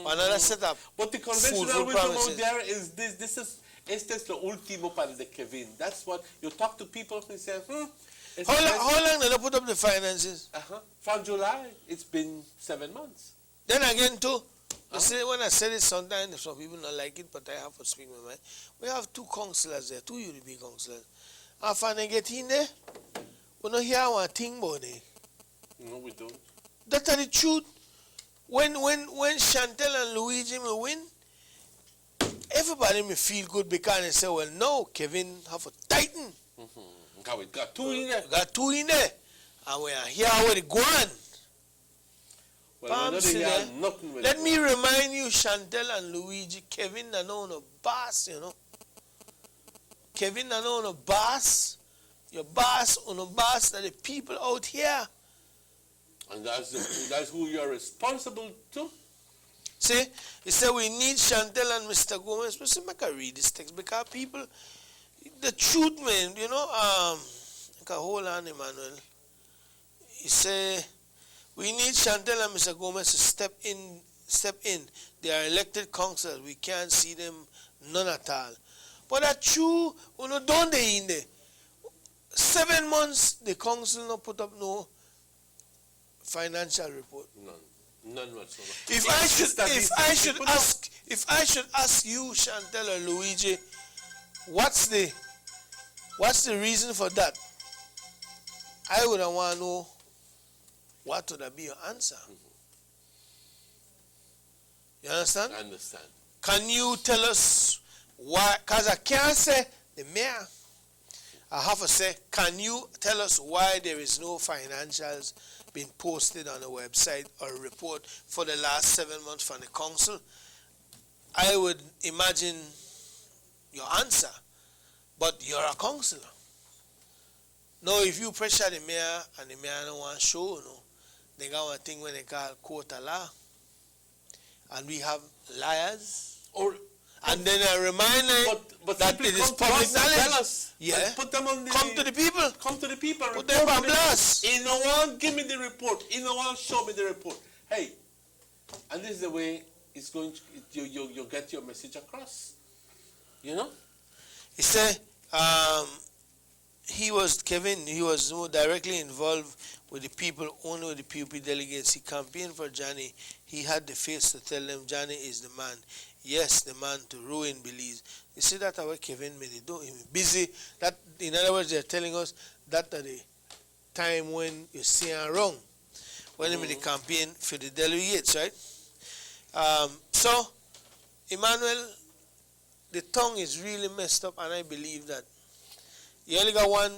another setup. But the conventional wisdom out there is this. Este es lo último para de Kevin. That's what you talk to people and say, How long did they put up the finances? From July, it's been 7 months. Then again too, you see, when I said it sometimes, some people don't like it, but I have to speak my mind. We have 2 councillors there, 2 UDP councillors. After they get in there, we don't hear one thing about it. No, we don't. That's the truth. When Chantel and Luigi may win, everybody may feel good because they say, well, no, Kevin have a tighten. We got 2 in there. Got 2 in there. And we are here with it going. Well, nothing with Let me remind you, Chantel and Luigi, Kevin are no boss, you know. Kevin are no boss. Your boss on a boss that the people out here. And that's who you're responsible to. See, he said we need Chantel and Mr. Gomez. But see, I can read this text because people, the truth, man, you know, hold on, Emmanuel. He said we need Chantel and Mr. Gomez to step in. They are elected councillors. We can't see them none at all. But that's true, you know, don't they in there? 7 months the council not put up no financial report? None whatsoever. If I should ask you, Chantel or Luigi, what's the reason for that? I would want to know what would be your answer. You understand? I understand. Can you tell us why? Because I can't say the mayor. I have to say, can you tell us why there is no financials being posted on the website or a report for the last 7 months from the council? I would imagine your answer, but you're a councillor. Now, if you pressure the mayor and the mayor don't want to show, they got one thing when they call court of law. And we have liars. And then I remind them that it is public knowledge. Yeah. Put them on the, come to the people. Come to the people. Put them on blast. You know what? Give me the report. You know what? Show me the report. Hey, and this is the way it's going to, you get your message across. You know? He said, Kevin was more directly involved with the people, only with the PUP delegates. He campaigned for Johnny. He had the face to tell them Johnny is the man. Yes, the man to ruin Belize. You see that what Kevin made it do? He was busy. That, in other words, they're telling us that at the time when you see him wrong, when he made the campaign for the delegates, right? So, Emmanuel, the tongue is really messed up, and I believe that you only got one,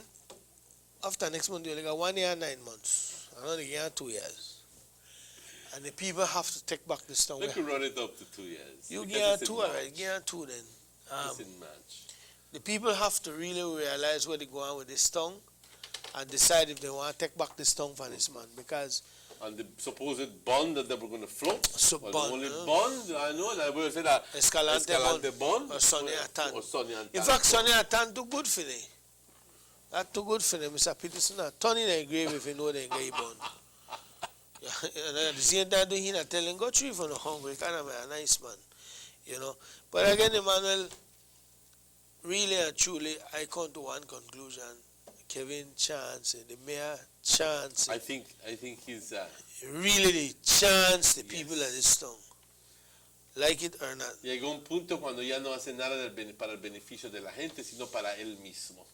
after next month, you only got 1 year and 9 months. I only got 2 years. And the people have to take back this tongue. Let me run it up to 2 years. You get 2, all right. Get 2 then. It's in March. The people have to really realize where they go on with this tongue and decide if they want to take back this tongue for this man. Because and the supposed bond that they were going to float. Bond, the only bond, I know, that we say that Escalante bond. Or Sonny Atan. Atan. In fact, Sonny Atan too good for them. That's too good for them, Mr. Peterson. Turn in a grave if you know they get bond. At the same time, he's not telling go through for no hungry, kind of a nice man, you know. But again, Emmanuel, really and truly, I come to one conclusion: Kevin chance, the mayor chance. I think he's really the chance the people of this town, like it or not. Llegó un punto cuando ya no hace nada para el beneficio de la gente, sino para él mismo.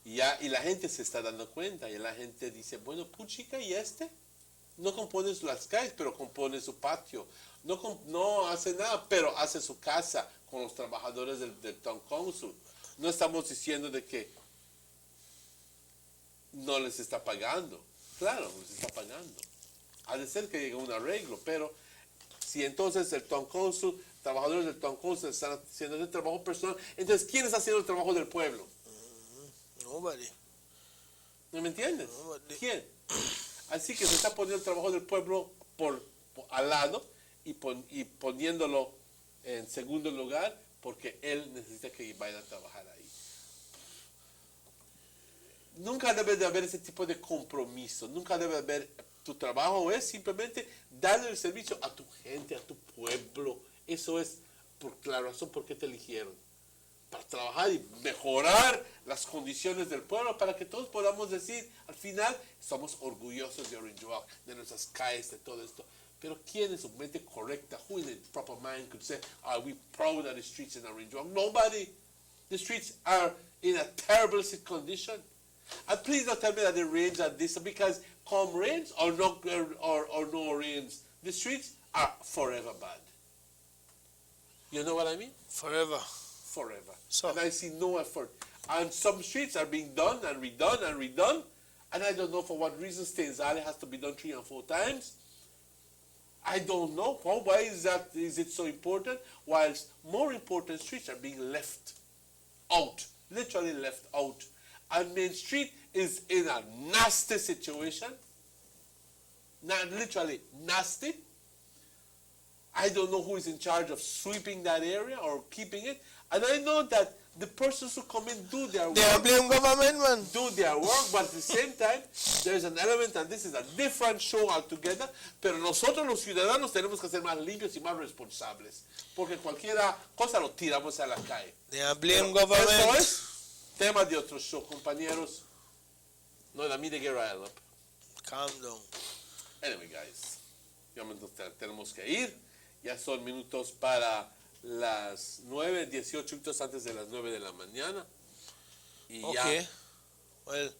Y la gente se está dando cuenta, y la gente dice, bueno, puchica, ¿y este? No compone las calles, pero compone su patio. No hace nada, pero hace su casa con los trabajadores del Town Council. No estamos diciendo de que no les está pagando. Claro, les está pagando. Ha de ser que llegue un arreglo, pero si entonces el Town Council, trabajadores del Town Council están haciendo el trabajo personal, entonces ¿quién está haciendo el trabajo del pueblo? Nobody. ¿No me entiendes? Nobody. ¿Quién? Así que se está poniendo el trabajo del pueblo al lado y poniéndolo en segundo lugar porque él necesita que vayan a trabajar ahí. Nunca debe de haber ese tipo de compromiso, nunca debe haber, tu trabajo es simplemente darle el servicio a tu gente, a tu pueblo. Eso es por la razón por qué te eligieron. Para trabajar y mejorar las condiciones del pueblo, para que todos podamos decir, al final, somos orgullosos de Orange Walk, de nuestras calles, de todo esto. Pero ¿quién en su mente correcta, who in the proper mind could say, are we proud of the streets in Orange Walk? Nobody. The streets are in a terrible condition. And please don't tell me that the rains are this, because come rains or no rains, the streets are forever bad. You know what I mean? Forever. So, and I see no effort. And some streets are being done and redone and redone. And I don't know for what reason Stenzale has to be done 3 and 4 times. I don't know. Why is it so important? Whilst more important streets are being left out. Literally left out. And Main Street is in a nasty situation. Not literally nasty. I don't know who is in charge of sweeping that area or keeping it. And I know that the persons who come in do their work. They blame government, man. Do their work, but at the same time, there's an element, and this is a different show altogether, pero nosotros los ciudadanos tenemos que ser más limpios y más responsables. Porque cualquier cosa lo tiramos a la calle. They blame government. Eso es tema de otro show, compañeros. No, la mide get riled up. Calm down. Anyway, guys, ya tenemos que ir. Ya son minutos para las 9, 18 minutos antes de las 9 de la mañana. Y Okay. ya Well,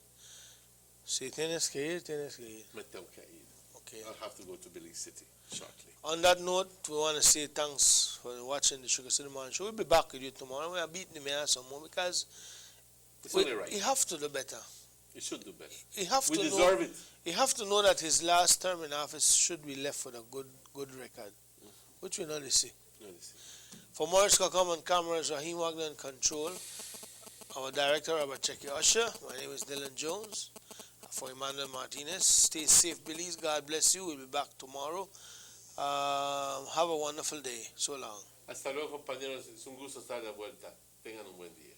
si tienes que ir, tienes que ir. me tengo que ir. Okay. I'll have to go to Belize City shortly. On that note, we want to say thanks for watching the Sugar City Morning Show. We'll be back with you tomorrow. We are beating him here some more because It's only right. he have to do better. You should do better. He have We to deserve know, it. He have to know that his last term in office should be left with a good record, which we know they see. No, this is- For Morris Kakam on cameras, Raheem Wagner in control. Our director, Robert Checky Usher. My name is Dylan Jones. For Emmanuel Martinez, stay safe, Belize. God bless you. We'll be back tomorrow. Have a wonderful day. So long. Hasta luego, compañeros. Es un gusto estar de vuelta. Tengan un buen día.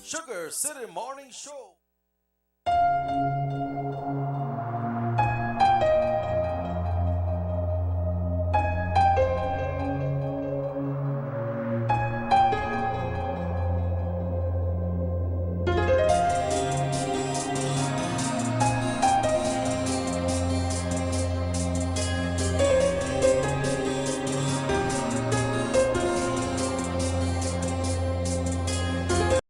Sugar City Morning Show.